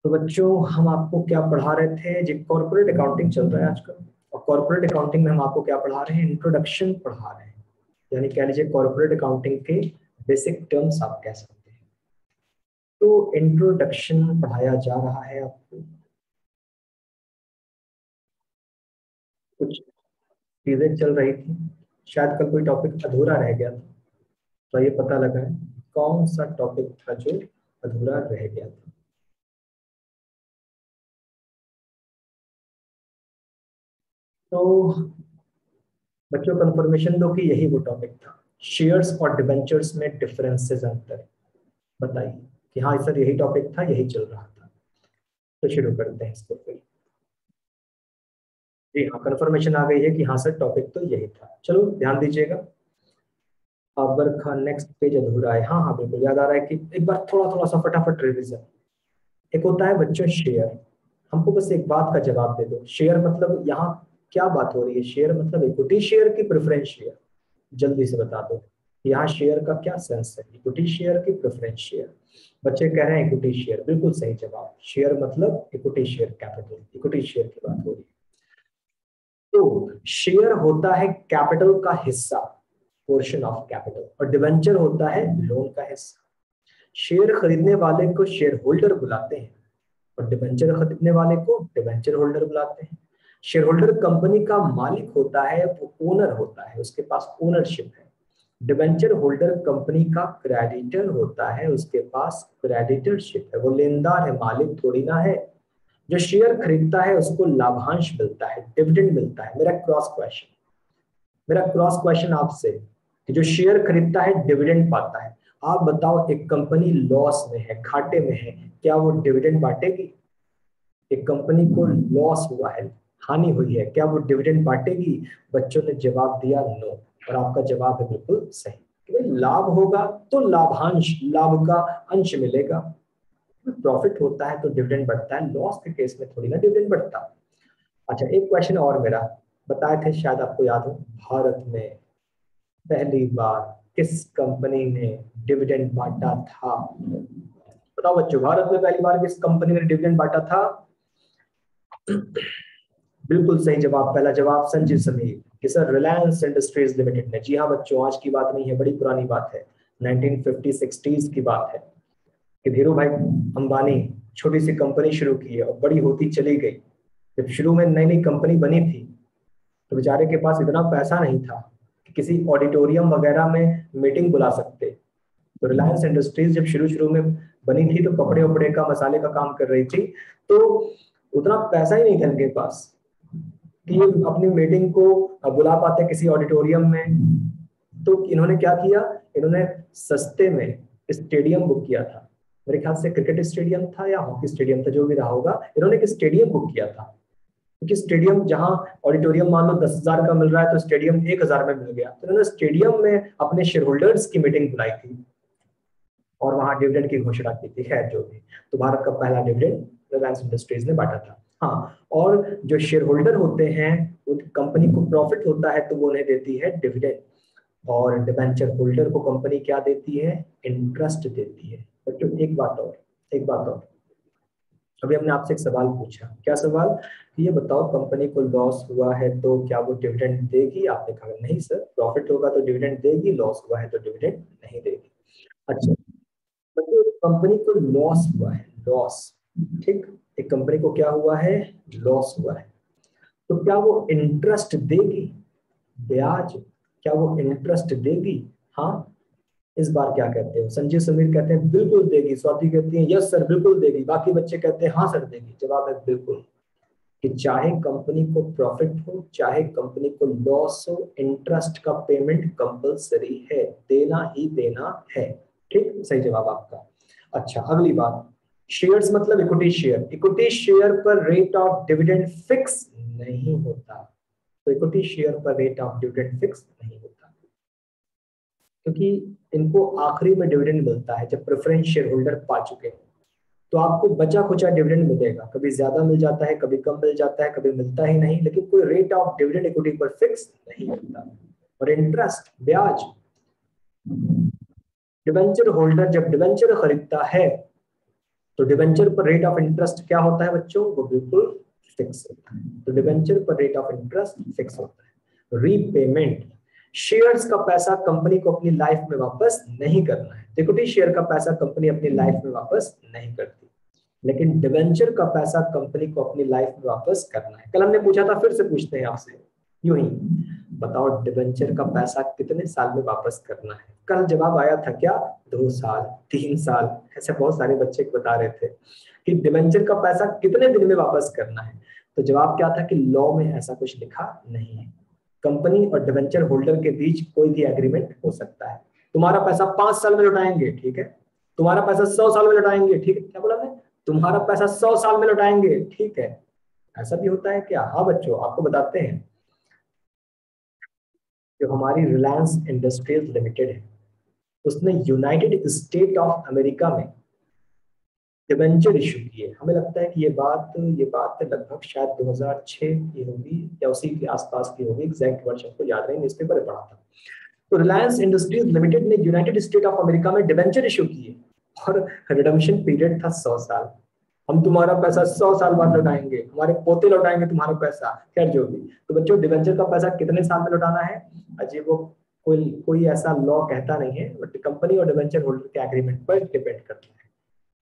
तो बच्चों हम आपको क्या पढ़ा रहे थे, जो कॉर्पोरेट अकाउंटिंग चल रहा है आजकल, और कॉर्पोरेट अकाउंटिंग में हम आपको क्या पढ़ा रहे हैं, इंट्रोडक्शन पढ़ा रहे हैं, यानी कह लीजिए कॉर्पोरेट अकाउंटिंग के बेसिक टर्म्स आप कह सकते हैं। तो इंट्रोडक्शन पढ़ाया जा रहा है आपको, कुछ चीजें चल रही थी, शायद कल कोई टॉपिक अधूरा रह गया था, तो ये पता लगा है कौन सा टॉपिक था जो अधूरा रह गया था। तो बच्चों कंफर्मेशन दो कि यही वो टॉपिक था, शेयर्स और डिबेंचर्स में डिफरेंसेस, अंतर बताइए कि हाँ सर यही टॉपिक था, यही चल रहा था। तो शुरू करते हैं इसको फिर। जी हाँ, कंफर्मेशन आ गई है कि हाँ सर टॉपिक तो यही था। चलो ध्यान दीजिएगा, अबर खान नेक्स्ट पेज अधूरा है। हाँ हाँ बिल्कुल याद आ रहा है कि एक बार थोड़ा थोड़ा सा फटाफट रिवीजन। एक होता है बच्चों शेयर, हमको बस एक बात का जवाब दे दो, शेयर मतलब यहाँ क्या बात हो रही है, शेयर मतलब इक्विटी शेयर की प्रेफरेंस शेयर, जल्दी से बता दो। यहाँ शेयर का क्या सेंस है, इक्विटी शेयर की प्रेफरेंस शेयर। बच्चे कह रहे हैं इक्विटी शेयर, बिल्कुल सही जवाब, शेयर मतलब equity share capital, equity share की बात हो रही है। तो शेयर होता है कैपिटल का हिस्सा, पोर्शन ऑफ कैपिटल, और डिवेंचर होता है लोन का हिस्सा। शेयर खरीदने वाले को शेयर होल्डर बुलाते हैं और डिवेंचर खरीदने वाले को डिवेंचर होल्डर बुलाते हैं। शेयर होल्डर कंपनी का मालिक होता है, वो ओनर होता है, उसके पास ओनरशिप है। डिवेंचर होल्डर कंपनी का क्रेडिटर होता है, उसके पास क्रेडिटरशिप है, वो लेनदार है, मालिक थोड़ी ना है। जो शेयर खरीदता है उसको लाभांश मिलता है, डिविडेंड मिलता है। मेरा क्रॉस क्वेश्चन आपसे कि जो शेयर खरीदता है डिविडेंड पाता है, आप बताओ एक कंपनी लॉस में है, घाटे में है, क्या वो डिविडेंड बांटेगी? एक कंपनी को लॉस हुआ है, हानि हुई है, क्या वो डिविडेंड बांटेगी? बच्चों ने जवाब दिया नो, और आपका जवाब है बिल्कुल सही कि भाई लाभ होगा तो लाभांश, लाभ का अंश मिलेगा। प्रॉफिट होता है तो डिविडेंड बढ़ता है, लॉस के केस में थोड़ी ना डिविडेंड बढ़ता। अच्छा एक क्वेश्चन और मेरा, बताए थे शायद आपको याद हो, भारत में पहली बार किस कंपनी ने डिविडेंड बांटा था? बताओ बच्चों, भारत में पहली बार किस कंपनी ने डिविडेंड बांटा था? बिल्कुल सही जवाब, पहला जवाब संजीव समीर कि सर रिलायंस इंडस्ट्रीज लिमिटेड ने। जी हाँ बच्चों, आज की बात नहीं है, बड़ी पुरानी बात है, 1950-60s की बात है कि धीरू भाई अंबानी छोटी सी कंपनी शुरू की है और बड़ी होती चली गई। जब शुरू में नई नई कंपनी बनी थी तो बेचारे के पास इतना पैसा नहीं था कि किसी ऑडिटोरियम वगैरह में मीटिंग बुला सकते। तो रिलायंस इंडस्ट्रीज जब शुरू शुरू में बनी थी तो कपड़े वपड़े का, मसाले का काम कर रही थी, तो उतना पैसा ही नहीं था इनके पास कि ये अपनी मीटिंग को बुला पाते किसी ऑडिटोरियम में। तो इन्होंने क्या किया, इन्होंने सस्ते में स्टेडियम बुक किया था, मेरे ख्याल से क्रिकेट स्टेडियम था या हॉकी स्टेडियम था, जो भी रहा होगा, इन्होंने एक स्टेडियम बुक किया था। क्योंकि स्टेडियम जहां ऑडिटोरियम मान लो 10,000 का मिल रहा है तो स्टेडियम 1,000 में मिल गया, तो इन्होंने स्टेडियम में अपने शेयर होल्डर्स की मीटिंग बुलाई थी और वहां डिविडेंड की घोषणा की थी। खैर जो भी, तो भारत का पहला डिविडेंड रिलायंस इंडस्ट्रीज ने बांटा था। हाँ, और जो शेयर होल्डर होते हैं, उन कंपनी को प्रॉफिट होता है तो वो उन्हें देती है डिविडेंड, और डिबेंचर होल्डर को कंपनी क्या देती है, इंटरेस्ट देती है। बच्चों एक बात और, एक बात और, अभी हमने आपसे एक सवाल पूछा, क्या सवाल, कि ये बताओ कंपनी को लॉस हुआ है तो क्या वो डिविडेंड देगी? आपने कहा नहीं सर, प्रॉफिट होगा तो डिविडेंड देगी, लॉस हुआ है तो डिविडेंड नहीं देगी। अच्छा, मतलब कंपनी को लॉस हुआ है, लॉस, ठीक, एक कंपनी को क्या हुआ है, लॉस हुआ है, तो क्या वो इंटरेस्ट देगी, ब्याज, क्या वो इंटरेस्ट देगी? हाँ, इस बार क्या कहते हैं, संजय समीर कहते हैं बिल्कुल देगी, स्वाति कहती है यस सर बिल्कुल देगी, बाकी बच्चे कहते हैं हाँ सर देगी। जवाब है बिल्कुल, कि चाहे कंपनी को प्रॉफिट हो चाहे कंपनी को लॉस हो, इंटरेस्ट का पेमेंट कंपलसरी है, देना ही देना है। ठीक, सही जवाब आपका। अच्छा अगली बात, शेयर्स मतलब इक्विटी शेयर, इक्विटी शेयर पर रेट ऑफ डिविडेंड फिक्स नहीं होता। तो इक्विटी शेयर पर रेट ऑफ डिविडेंड फिक्स नहीं होता, क्योंकि इनको आखिरी में डिविडेंड मिलता है जब प्रेफरेंस शेयर होल्डर पा चुके हैं। तो आपको बचा खुचा डिविडेंड मिलेगा, कभी ज्यादा मिल जाता है, कभी कम मिल जाता है, कभी मिलता ही नहीं, लेकिन कोई रेट ऑफ डिविडेंड इक्विटी पर फिक्स नहीं होता। और इंटरेस्ट, ब्याज, डिवेंचर होल्डर जब डिवेंचर खरीदता है तो डिबेंचर पर रेट ऑफ इंटरेस्ट क्या होता है बच्चों, वो बिल्कुल फिक्स होता है। तो डिबेंचर पर रेट ऑफ इंटरेस्ट फिक्स होता है। रीपेमेंट, शेयर्स का पैसा कंपनी को अपनी लाइफ में वापस नहीं करना है। इक्विटी शेयर का पैसा कंपनी अपनी लाइफ में वापस नहीं करती, लेकिन डिबेंचर का पैसा कंपनी को अपनी लाइफ में वापस करना है। कल हमने पूछा था, फिर से पूछते हैं आपसे यूं ही, बताओ डिबेंचर का पैसा कितने साल में वापस करना है। कल जवाब आया था क्या, 2 साल, 3 साल, ऐसे बहुत सारे बच्चे बता रहे थे कि डिबेंचर का पैसा कितने दिन में वापस करना है। तो जवाब क्या था कि लॉ में ऐसा कुछ लिखा नहीं है। कंपनी और डिबेंचर होल्डर के बीच कोई भी एग्रीमेंट हो सकता है। तुम्हारा पैसा 5 साल में लौटाएंगे, ठीक है। तुम्हारा पैसा 100 साल में लौटाएंगे, ठीक है। क्या बोला मैं, तुम्हारा पैसा 100 साल में लौटाएंगे, ठीक है। ऐसा भी होता है क्या? हाँ बच्चों, आपको बताते हैं। जो हमारी रिलायंस इंडस्ट्रीज लिमिटेड है, उसने यूनाइटेड स्टेट ऑफ अमेरिका में डिबेंचर इशू किए। हमें लगता है कि ये बात लगभग शायद 2006 की होगी या उसी के आसपास की होगी, एग्जैक्ट वर्ष को याद नहीं, न्यूज़पेपर में पढ़ा था। तो रिलायंस इंडस्ट्रीज लिमिटेड ने यूनाइटेड स्टेट ऑफ अमेरिका में डिबेंचर इशू किए और रिडम्पशन पीरियड था 100 साल। हम तुम्हारा पैसा 100 साल बाद लौटाएंगे, हमारे पोते लौटाएंगे तुम्हारा पैसा, खैर जो भी। तो बच्चों, डिबेंचर का पैसा कितने साल में लौटाना है, अजीब, वो कोई ऐसा लॉ कहता नहीं है, बट कंपनी और डिबेंचर होल्डर के एग्रीमेंट पर डिपेंड करता है।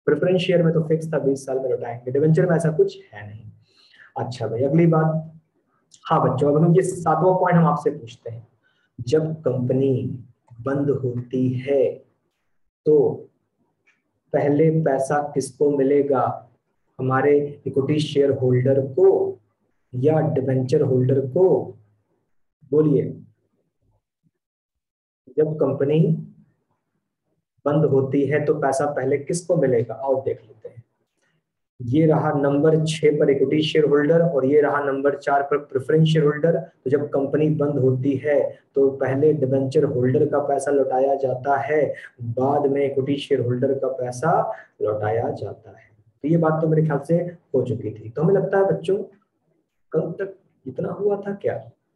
प्रेफरेंस शेयर में तो फिक्स था 20 साल में लौटाएंगे, डिबेंचर में ऐसा कुछ है नहीं। अच्छा भाई, अगली बात। हाँ बच्चों, अब हम ये 7वां पॉइंट हम आपसे पूछते हैं। जब कंपनी बंद होती है तो पहले पैसा किसको मिलेगा, हमारे इक्विटी शेयर होल्डर को या डिबेंचर होल्डर को? बोलिए। जब कंपनी बंद होती है तो पैसा पहले किसको मिलेगा, और देख लेते हैं। ये रहा नंबर 6 पर इक्विटी शेयर होल्डर और ये रहा नंबर 4 पर प्रेफरेंस शेयर होल्डर। तो जब कंपनी बंद होती है तो पहले डिबेंचर होल्डर का पैसा लौटाया जाता है, बाद में इक्विटी शेयर होल्डर का पैसा लौटाया जाता है। तो ये बात तो मेरे ख्याल से हो चुकी थी। तो हमें लगता है बच्चों, कल तक इतना हुआ था क्या,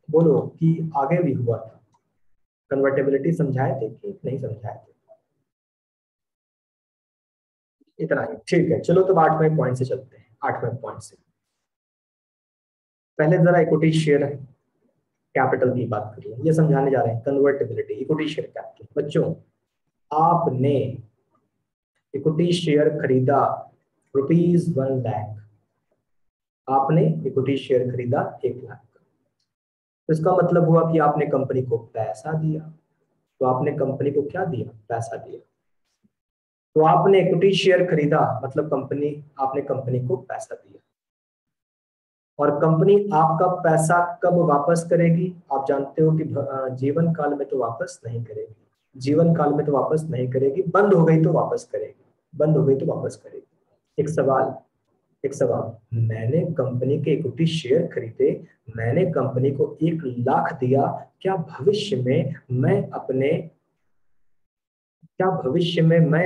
बोलो, कि आगे भी हुआ था? कन्वर्टेबिलिटी समझाए थे कि नहीं समझाए थे? इतना ही, ठीक है। चलो तो 8वें पॉइंट से चलते हैं। 8वें पॉइंट से पहले जरा इक्विटी शेयर कैपिटल की बात करिए, ये समझाने जा रहे हैं। Convertibility, equity share capital. बच्चों, आपने इक्विटी शेयर खरीदा ₹1 लाख, आपने इक्विटी शेयर खरीदा 1 लाख। तो इसका मतलब हुआ कि आपने कंपनी को पैसा दिया। तो आपने कंपनी को क्या दिया, पैसा दिया। तो आपने इक्विटी शेयर खरीदा, मतलब आपने कंपनी को पैसा दिया। और कंपनी आपका पैसा कब वापस करेगी? आप जानते हो कि जीवन काल में तो वापस नहीं करेगी। जीवन काल में तो वापस नहीं करेगी, बंद हो गई तो वापस करेगी। बंद हो गई तो वापस करेगी। एक सवाल, मैंने कंपनी के इक्विटी शेयर खरीदे, मैंने कंपनी को 1 लाख दिया, क्या भविष्य में मैं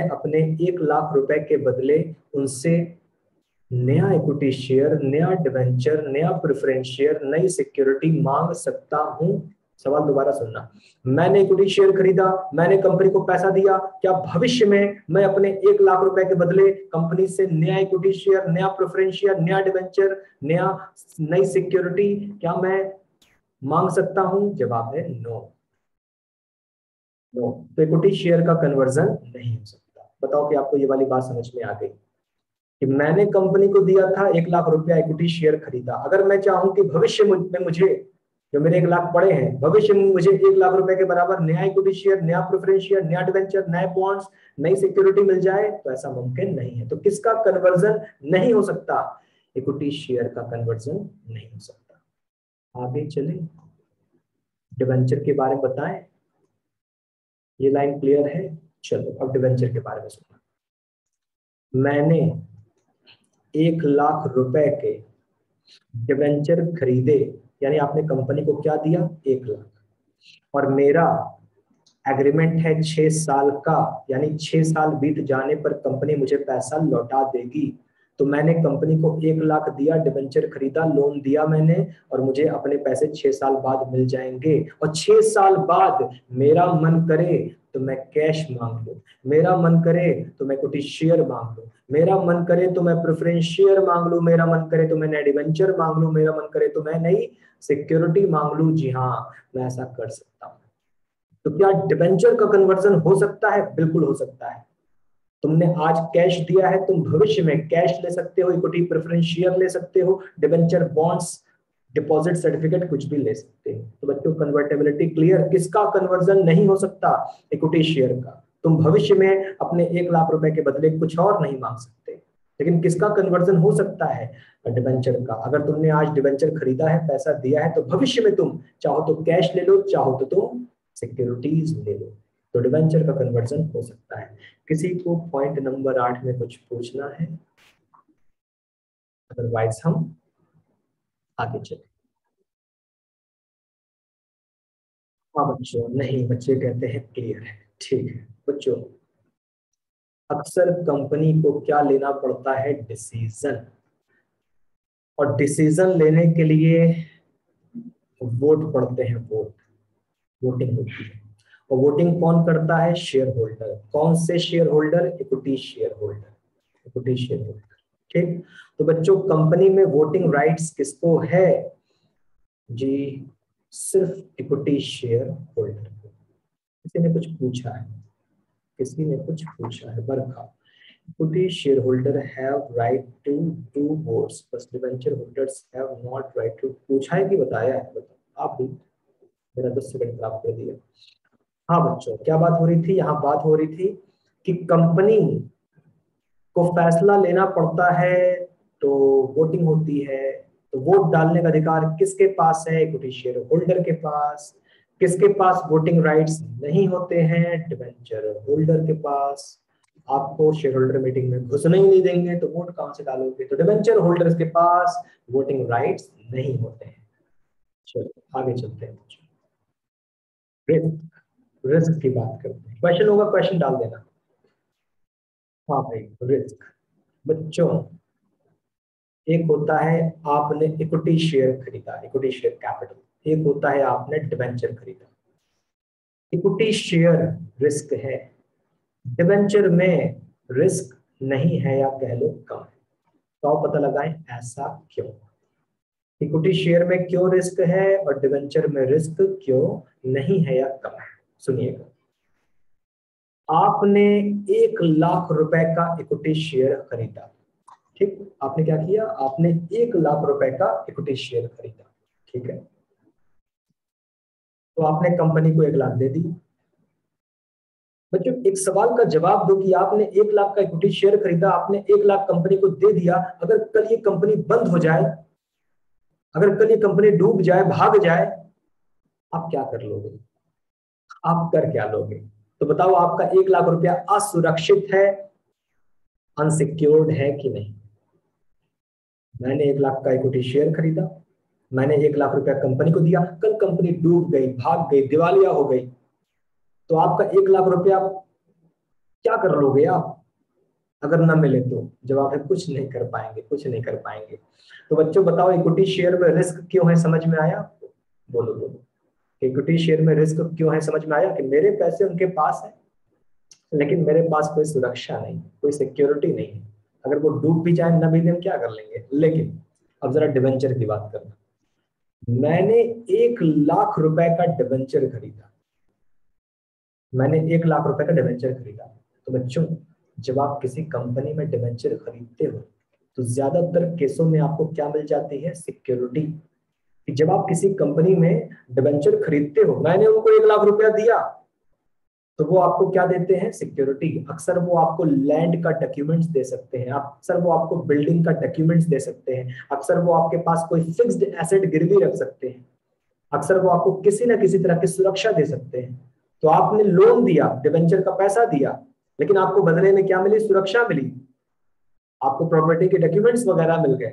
अपने 1 लाख रुपए के बदले उनसे नया इक्विटी शेयर, नया डिवेंचर, नया प्रेफरेंस शेयर, नई सिक्योरिटी मांग सकता हूं? सवाल दोबारा सुनना। मैंने इक्विटी शेयर खरीदा, मैंने कंपनी को पैसा दिया, क्या भविष्य में मैं अपने 1 लाख रुपए के बदले कंपनी से नया इक्विटी शेयर, नया प्रेफरेंस शेयर, नया डिवेंचर, नई सिक्योरिटी क्या मैं मांग सकता हूं? जवाब है नो। तो इक्विटी शेयर का कन्वर्जन नहीं हो सकता। बताओ कि आपको ये वाली बात समझ में आ गई कि मैंने कंपनी को दिया था 1 लाख रुपया, इक्विटी शेयर खरीदा। अगर मैं चाहूं कि भविष्य में मुझे, जो मेरे 1 लाख पड़े हैं, भविष्य में मुझे 1 लाख रुपए के बराबर नया इक्विटी शेयर, नया प्रेफरेंस शेयर, नया डिवेंचर, नए बॉन्ड्स, नई सिक्योरिटी मिल जाए, तो ऐसा मुमकिन नहीं है। तो किसका कन्वर्जन नहीं हो सकता? इक्विटी शेयर का कन्वर्जन नहीं हो सकता। आगे चले, डिवेंचर के बारे में बताएं। ये लाइन क्लियर है? चलो अब डिवेंचर के बारे में सुना। मैंने 1 लाख रुपए के डिवेंचर खरीदे, यानी आपने कंपनी को क्या दिया, 1 लाख, और मेरा एग्रीमेंट है 6 साल का, यानी 6 साल बीत जाने पर कंपनी मुझे पैसा लौटा देगी। तो मैंने कंपनी को 1 लाख दिया, डिवेंचर खरीदा, लोन दिया मैंने, और मुझे अपने पैसे 6 साल बाद मिल जाएंगे। और 6 साल बाद मेरा मन करे तो मैं कैश मांग लूं, मेरा मन करे तो मैं इक्विटी शेयर मांग लूं, मेरा मन करे तो मैं प्रेफरेंस शेयर मांग लूं, मेरा मन करे तो मैं नए डिवेंचर मांग लूं, मेरा मन करे तो मैं नई सिक्योरिटी मांग लूं। जी हाँ, मैं ऐसा कर सकता हूं। तो क्या डिवेंचर का कन्वर्जन हो सकता है? बिल्कुल हो सकता है। तुमने आज कैश दिया है, तुम भविष्य में कैश ले सकते हो, इक्विटी प्रेफरेंस शेयर ले सकते हो, डिवेंचर बॉन्ड्स, डिपॉजिट सर्टिफिकेट, कुछ भी ले सकते हो। तो बच्चों कन्वर्टेबिलिटी क्लियर। किसका कन्वर्जन नहीं हो सकता? इक्विटी शेयर का। तुम भविष्य में अपने 1 लाख रुपए के बदले कुछ और नहीं मांग सकते, लेकिन किसका कन्वर्जन हो सकता है? डिवेंचर का। अगर तुमने आज डिवेंचर खरीदा है, पैसा दिया है, तो भविष्य में तुम चाहो तो कैश ले लो, चाहो तो तुम सिक्योरिटीज ले लो। तो डिवेंचर का कन्वर्जन हो सकता है। किसी को पॉइंट नंबर 8 में कुछ पूछना है? अदरवाइज हम आगे चले। हाँ बच्चों, नहीं, बच्चे कहते हैं क्लियर है। ठीक है बच्चों, अक्सर कंपनी को क्या लेना पड़ता है? डिसीजन। और डिसीजन लेने के लिए वोट पड़ते हैं, वोट, वोटिंग होती है। और वोटिंग कौन करता है? Share holder. कौन से share holder? Equity share holder, equity share holder. ठीक। तो बच्चों कंपनी में वोटिंग राइट्स किसको है? जी, सिर्फ इक्विटी शेयर होल्डर को। किसी ने कुछ पूछा है? किसी ने कुछ पूछा है? Barkha. Equity share holder have right to do votes, but debenture holders have not right to. पूछा है कि बताया है? बताओ आप भी, मेरा 10 सेकंड खराब कर दिया। हाँ बच्चों, क्या बात हो रही थी? यहाँ बात हो रही थी कि कंपनी को फैसला लेना पड़ता है तो वोटिंग होती है। तो वोट डालने का अधिकार किसके पास है? इक्विटी शेयर होल्डर के पास। किसके पास वोटिंग राइट्स नहीं होते हैं? डिवेंचर होल्डर के पास। आपको शेयर होल्डर मीटिंग में घुसने ही नहीं देंगे, तो वोट कहां से डालोगे? तो डिवेंचर होल्डर्स के पास वोटिंग राइट्स नहीं होते हैं। चलो आगे चलते हैं। रिस्क, रिस्क की बात करते हैं। क्वेश्चन होगा, क्वेश्चन डाल देना। हाँ भाई, रिस्क। बच्चों, एक होता है आपने इक्विटी शेयर खरीदा, इक्विटी शेयर कैपिटल। एक होता है आपने डिवेंचर खरीदा। इक्विटी शेयर रिस्क है, डिवेंचर में रिस्क नहीं है, या कह लो कम है। तो आप पता लगाएं ऐसा क्यों। इक्विटी शेयर में क्यों रिस्क है और डिवेंचर में रिस्क क्यों नहीं है या कम है? सुनिएगा। आपने 1 लाख रुपए का इक्विटी शेयर खरीदा। ठीक, आपने क्या किया? आपने 1 लाख रुपए का इक्विटी शेयर खरीदा। ठीक है, तो आपने कंपनी को 1 लाख दे दी। बच्चों एक सवाल का जवाब दो कि आपने 1 लाख का इक्विटी शेयर खरीदा, आपने 1 लाख कंपनी को दे दिया। अगर कल ये कंपनी बंद हो जाए, अगर कल ये कंपनी डूब जाए, भाग जाए, आप क्या कर लोगे? आप कर क्या लोगे? तो बताओ, आपका 1 लाख रुपया असुरक्षित है, अनसिक्योर्ड है कि नहीं? मैंने 1 लाख का इक्विटी शेयर खरीदा, मैंने 1 लाख रुपया कंपनी को दिया, कल कंपनी डूब गई, भाग गई, दिवालिया हो गई, तो आपका 1 लाख रुपया क्या कर लोगे आप? अगर ना मिले तो जवाब है कुछ नहीं कर पाएंगे, कुछ नहीं कर पाएंगे। तो बच्चों बताओ, इक्विटी शेयर में रिस्क क्यों है? समझ में आया आपको? बोलो बोलो। इक्विटी शेयर में रिस्क क्यों है? समझ में आया कि मेरे पैसे उनके पास है, लेकिन मेरे पास कोई सुरक्षा नहीं, कोई सिक्योरिटी नहीं है। अगर वो डूब भी जाए, ना भी दें, क्या कर लेंगे? लेकिन अब जरा डिवेंचर की बात करना। मैंने 1 लाख रुपए का डिवेंचर खरीदा, मैंने 1 लाख रुपए का डिवेंचर खरीदा। तो बच्चों, जब आप किसी कंपनी में डिवेंचर खरीदते हो, तो ज्यादातर केसों में आपको क्या मिल जाती है? सिक्योरिटी। कि जब आप किसी कंपनी में डिवेंचर खरीदते हो, मैंने उनको 1 लाख रुपया दिया, तो वो आपको क्या देते हैं? सिक्योरिटी। अक्सर वो आपको लैंड का डॉक्यूमेंट्स दे सकते हैं, अक्सर वो आपको बिल्डिंग का डॉक्यूमेंट्स दे सकते हैं, अक्सर वो आपके पास कोई फिक्स्ड एसेट गिरवी रख सकते हैं, अक्सर वो आपको किसी ना किसी तरह की सुरक्षा दे सकते हैं। तो आपने लोन दिया, डिवेंचर का पैसा दिया, लेकिन आपको बदले में क्या मिली? सुरक्षा मिली, आपको प्रॉपर्टी के डॉक्यूमेंट्स वगैरह मिल गए।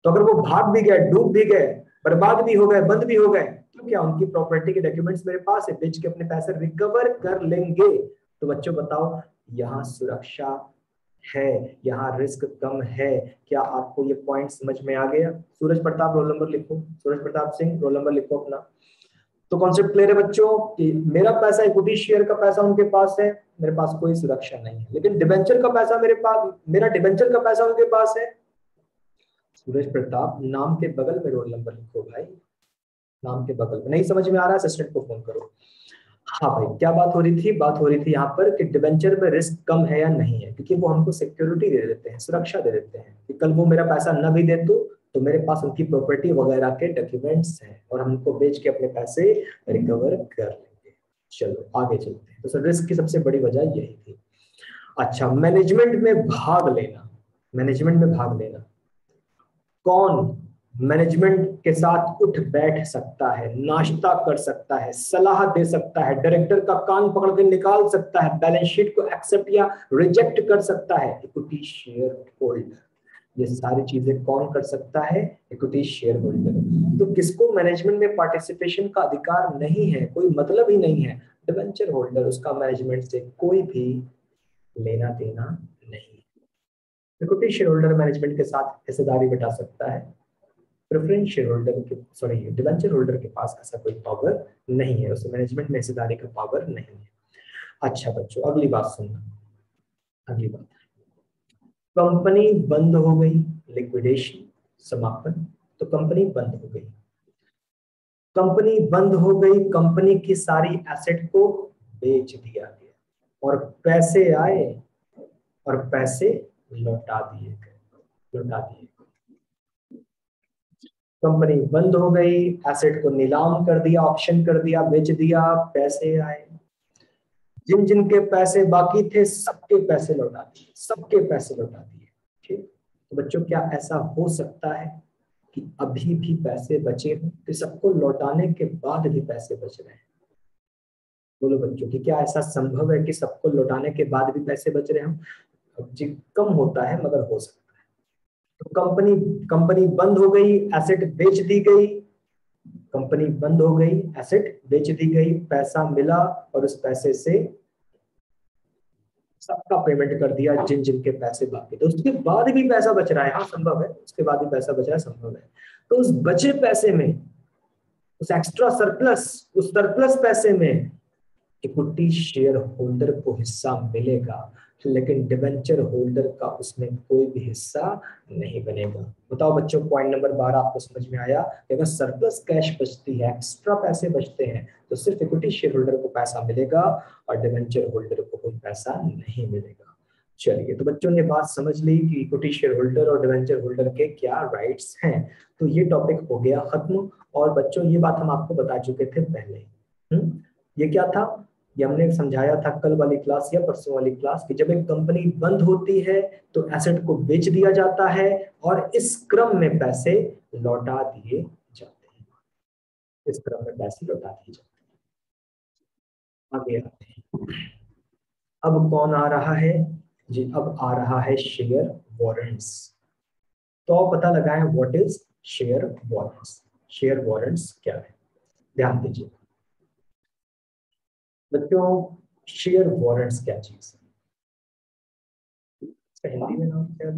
तो अगर वो भाग भी गए, डूब भी गए, बर्बाद भी हो गए, बंद भी हो गए, तो क्या उनकी प्रॉपर्टी के डॉक्यूमेंट्स मेरे पास है, बेच के अपने पैसे रिकवर कर लेंगे। तो बच्चों बताओ, यहाँ सुरक्षा है, यहाँ रिस्क कम है। क्या आपको ये पॉइंट समझ में आ गया? सूरज प्रताप रोल नंबर लिखो, सूरज प्रताप सिंह रोल नंबर लिखो अपना। तो कॉन्सेप्ट क्लियर है बच्चों कि मेरा पैसा, इक्विटी शेयर का पैसा उनके पास है, मेरे पास कोई सुरक्षा नहीं है। लेकिन डिबेंचर का पैसा मेरे पास, मेरा डिबेंचर का पैसा उनके पास है। सूरज प्रताप, नाम के बगल में रोल नंबर लिखो भाई, नाम के बगल में। नहीं समझ में आ रहा है, असिस्टेंट को फोन करो। हाँ भाई, क्या बात हो रही थी? बात हो रही थी यहाँ पर कि डिबेंचर में रिस्क कम है या नहीं है, क्योंकि वो हमको सिक्योरिटी दे देते हैं, सुरक्षा दे देते हैं कि कल वो मेरा पैसा न भी दे तो मेरे पास उनकी प्रॉपर्टी वगैरह के डॉक्यूमेंट्स हैं और हम उनको बेच के अपने पैसे रिकवर कर लेंगे। चलो आगे चलते हैं। तो सर रिस्क की सबसे बड़ी वजह यही थी। अच्छा, मैनेजमेंट में भाग लेना, मैनेजमेंट में भाग लेना, कौन मैनेजमेंट के साथ उठ बैठ सकता है, नाश्ता कर सकता है, सलाह दे सकता है, डायरेक्टर का कान पकड़ के निकाल सकता है, बैलेंस शीट को एक्सेप्ट या रिजेक्ट कर सकता है? Equity share holder. ये सारी चीजें कौन कर सकता है? Equity share holder. तो किसको मैनेजमेंट में पार्टिसिपेशन का अधिकार नहीं है, कोई मतलब ही नहीं है? डिबेंचर होल्डर, उसका मैनेजमेंट से कोई भी लेना देना नहीं। इक्विटी शेयर होल्डर मैनेजमेंट के साथ हिस्सेदारी बटा सकता है, प्रेफरेंस शेयर होल्डर के, सॉरी, डिबेंचर होल्डर के पास ऐसा कोई पावर नहीं है, उसे मैनेजमेंट में हिस्सेदारी का पावर नहीं है। अच्छा बच्चों, अगली बात सुनना, अगली बात, कंपनी बंद हो गई, लिक्विडेशन, समापन। तो कंपनी बंद हो गई, कंपनी बंद हो गई, कंपनी की सारी एसेट को बेच दिया गया और पैसे आए और पैसे लौटा दिए गए, लौटा दिए। कंपनी बंद हो गई, एसेट को नीलाम कर दिया, ऑप्शन कर दिया, बेच दिया, पैसे आए, जिन जिन के पैसे बाकी थे सबके पैसे लौटा दिए, सबके पैसे लौटा दिए। ठीक, तो बच्चों क्या ऐसा हो सकता है कि अभी भी पैसे बचे हों, कि सबको लौटाने के बाद भी पैसे बच रहे हैं? बोलो बच्चों कि क्या ऐसा संभव है कि सबको लौटाने के बाद भी पैसे बच रहे हों? जी कम होता है, मगर हो सकता है। तो कंपनी कंपनी बंद हो गई, एसेट बेच दी गई, कंपनी बंद हो गई, एसेट बेच दी गई, पैसा मिला और उस पैसे से सबका पेमेंट कर दिया जिन जिन के पैसे बाकी थे, उसके बाद भी पैसा बच रहा है। हाँ संभव है, उसके बाद भी पैसा बच रहा है, संभव है। तो उस बचे पैसे में, उस एक्स्ट्रा सरप्लस, उस सरप्लस पैसे में इक्विटी शेयर होल्डर को हिस्सा मिलेगा, लेकिन डिबेंचर होल्डर का उसमें कोई भी हिस्सा नहीं बनेगा। बताओ बच्चों, पॉइंट नंबर 12 आपको समझ में आया कि अगर सरप्लस कैश बचती है, एक्स्ट्रा पैसे बचते हैं, तो सिर्फ इक्विटी शेयर होल्डर को पैसा मिलेगा और डिबेंचर होल्डर को कोई पैसा नहीं मिलेगा। चलिए, तो बच्चों ने बात समझ ली कि इक्विटी शेयर होल्डर और डिबेंचर होल्डर के क्या राइट्स हैं। तो ये टॉपिक हो गया खत्म। और बच्चों ये बात हम आपको बता चुके थे पहले। ये क्या था? ये हमने समझाया था कल वाली क्लास या परसों वाली क्लास, कि जब एक कंपनी बंद होती है तो एसेट को बेच दिया जाता है और इस क्रम में पैसे लौटा दिए जाते हैं, इस क्रम में पैसे लौटा दिए जाते हैं। आगे आते हैं, अब कौन आ रहा है जी? अब आ रहा है शेयर वारंट्स। तो आप पता लगाएं what is share warrants. Share warrants क्या है, ध्यान दीजिए बच्चों। शेयर वारंट्स क्या चीज है? इसका हिंदी में नाम क्या है?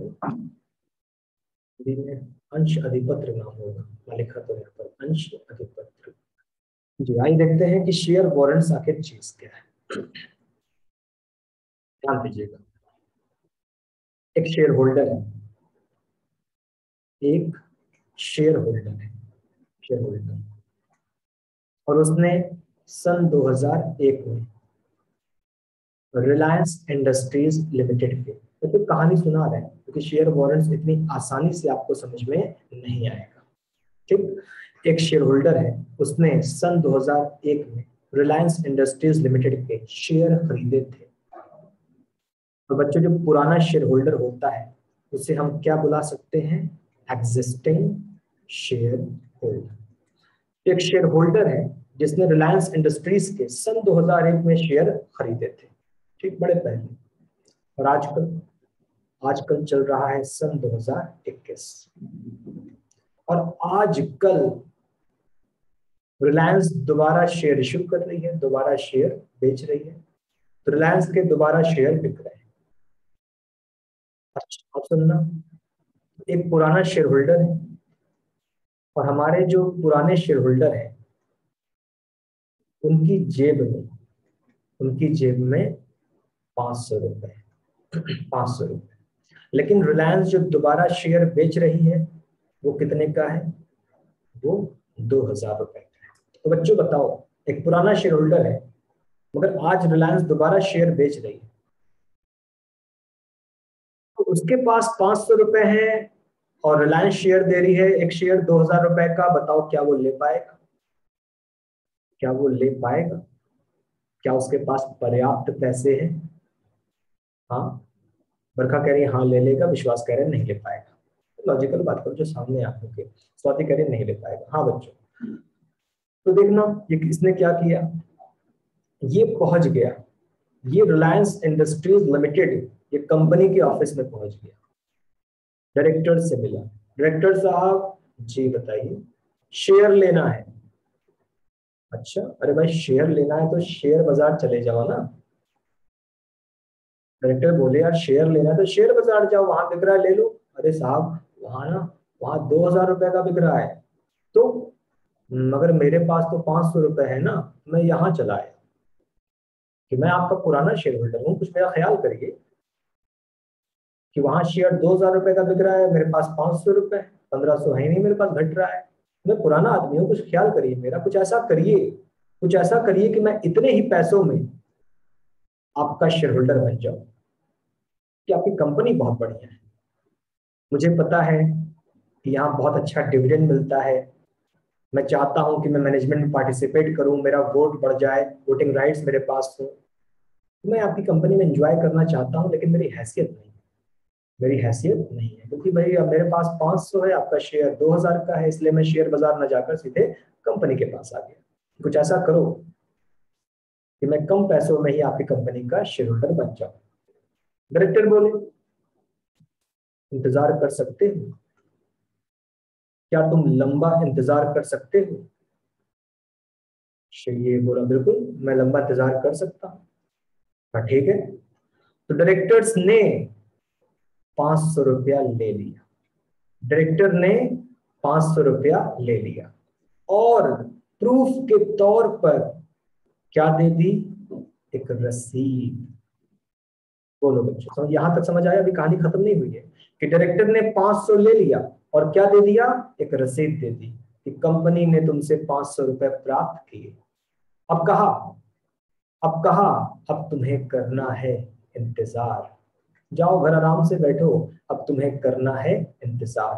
हिंदी में अंश अधिपत्र नाम होगा, मैं लिखा तो यहाँ पर अंश अधिपत्र। जी आइए देखते हैं कि शेयर वारंट्स आखिर चीज क्या है। ध्यान दीजिएगा, एक शेयर होल्डर है, एक शेयर होल्डर है, शेयर होल्डर, और उसने सन 2001 में रिलायंस इंडस्ट्रीज लिमिटेड के, तो कहानी सुना रहे हैं क्योंकि शेयर वारंट्स इतनी आसानी से आपको समझ में नहीं आएगा। ठीक, एक शेयर होल्डर है, उसने सन 2001 में रिलायंस इंडस्ट्रीज लिमिटेड के शेयर खरीदे थे। तो बच्चों, जो पुराना शेयर होल्डर होता है उसे हम क्या बुला सकते हैं? Existing share holder. एक शेयर होल्डर है जिसने रिलायंस इंडस्ट्रीज के सन 2001 में शेयर खरीदे थे, ठीक, बड़े पहले। और आजकल आजकल चल रहा है सन 2021, और आजकल रिलायंस दोबारा शेयर इश्यू कर रही है, दोबारा शेयर बेच रही है, तो रिलायंस के दोबारा शेयर बिक रहे हैं। अच्छा, अब सुनना, एक पुराना शेयर होल्डर है और हमारे जो पुराने शेयर होल्डर हैं उनकी जेब में 500 रुपए, 500 रुपए। लेकिन रिलायंस जो दोबारा शेयर बेच रही है वो कितने का है? वो 2000 रुपए का है। तो बच्चों बताओ, एक पुराना शेयर होल्डर है मगर आज रिलायंस दोबारा शेयर बेच रही है, तो उसके पास 500 रुपए है और रिलायंस शेयर दे रही है एक शेयर 2000 रुपए का। बताओ क्या वो ले पाएगा? क्या वो ले पाएगा? क्या उसके पास पर्याप्त पैसे हैं? हाँ, बरखा कह रही है हाँ ले लेगा, विश्वास कह रहे हैं नहीं ले पाएगा। लॉजिकल बात करो जो सामने आंखों के। स्वाति कह रही है नहीं ले पाएगा। हाँ बच्चों, तो देखना ये इसने क्या किया, ये पहुंच गया, ये रिलायंस इंडस्ट्रीज लिमिटेड ये कंपनी के ऑफिस में पहुंच गया, डायरेक्टर से मिला। डायरेक्टर साहब जी बताइए, शेयर लेना है। अच्छा, अरे भाई शेयर लेना है तो शेयर बाजार चले जाओ ना। डायरेक्टर बोले यार शेयर लेना है तो शेयर बाजार जाओ, वहां बिक रहा है ले लो। अरे साहब वहां ना, वहां 2000 रुपए का बिक रहा है, तो मगर मेरे पास तो 500 रुपए है ना, मैं यहाँ चला आया कि मैं आपका पुराना शेयर होल्डर हूँ, कुछ मेरा ख्याल करिए कि वहां शेयर 2000 रुपए का बिक रहा है, मेरे पास 500 रुपए, 1500 है नहीं मेरे पास, घट रहा है। मैं पुराना आदमी हूँ, कुछ ख्याल करिए मेरा, कुछ ऐसा करिए, कुछ ऐसा करिए कि मैं इतने ही पैसों में आपका शेयर होल्डर बन जाऊं कि आपकी कंपनी बहुत बढ़िया है। मुझे पता है कि यहाँ बहुत अच्छा डिविडेंड मिलता है, मैं चाहता हूं कि मैं मैनेजमेंट में पार्टिसिपेट करूं, मेरा वोट बढ़ जाए, वोटिंग राइट्स मेरे पास हो, मैं आपकी कंपनी में एंजॉय करना चाहता हूं, लेकिन मेरी हैसियत नहीं, मेरी हैसियत नहीं है, क्योंकि भाई अब मेरे पास 500 है, आपका शेयर 2000 का है, इसलिए मैं शेयर बाजार न जाकर सीधे कंपनी के पास आ गया। कुछ ऐसा करो कि मैं कम पैसों में ही आपकी कंपनी का शेयर होल्डर बन जाऊं। डायरेक्टर बोले इंतजार कर सकते हो? क्या तुम लंबा इंतजार कर सकते हो? ये बोला बिल्कुल मैं लंबा इंतजार कर सकता हूँ। हाँ ठीक है। तो डायरेक्टर्स ने 500 रुपया ले लिया, डायरेक्टर ने 500 रुपया ले लिया और प्रूफ के तौर पर क्या दे दी? एक रसीद। बोलो बच्चों, यहां तक समझ आया? अभी कहानी खत्म नहीं हुई है कि डायरेक्टर ने 500 ले लिया और क्या दे दिया? एक रसीद दे दी कि कंपनी ने तुमसे 500 रुपए प्राप्त किए। अब कहा, अब कहा, अब तुम्हें करना है इंतजार, जाओ घर आराम से बैठो, अब तुम्हें करना है इंतजार।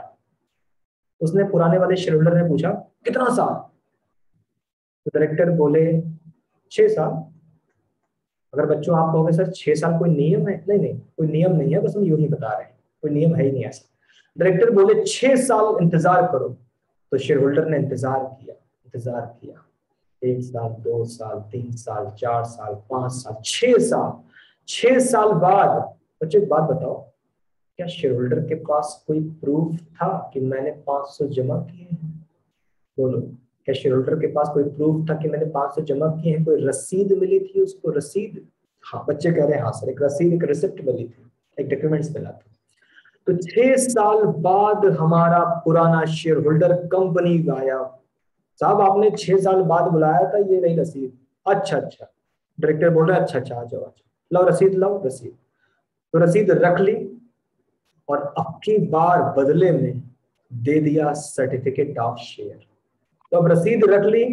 उसने पुराने वाले शेयर होल्डर ने पूछा कितना साल? तो डायरेक्टर बोले 6 साल। अगर बच्चों आप कहोगे सर 6 साल कोई नियम है? नहीं नहीं, कोई नियम नहीं है, बस हम यूं ही बता रहे हैं, कोई नियम है ही नहीं ऐसा। डायरेक्टर बोले 6 साल इंतजार करो। तो शेयर होल्डर ने इंतजार किया, इंतजार किया, 1 साल, 2 साल, 3 साल, 4 साल, 5 साल, 6 साल। 6 साल बाद बच्चों एक बात बताओ, क्या शेयर होल्डर के पास कोई प्रूफ था कि मैंने 500 जमा किए हैं? बोलो, क्या शेयर होल्डर के पास कोई प्रूफ था कि मैंने 500 जमा किए हैं? कोई रसीद मिली थी उसको? रसीद? हाँ बच्चे कह रहे हैं हाँ सर, एक रसीद, एक रिसिप्ट मिली थी, एक डॉक्यूमेंट्स मिला था। तो 6 साल बाद हमारा पुराना शेयर होल्डर कंपनी गायब। साहब आपने 6 साल बाद बुलाया था, ये रही रसीद। अच्छा अच्छा। डायरेक्टर बोल रहा है अच्छा अच्छा, आ जाओ आ जाओ, लाओ रसीद, लाओ रसीद। तो रसीद रख ली और अब की बार बदले में दे दिया सर्टिफिकेट ऑफ शेयर। तो अब रसीद रख ली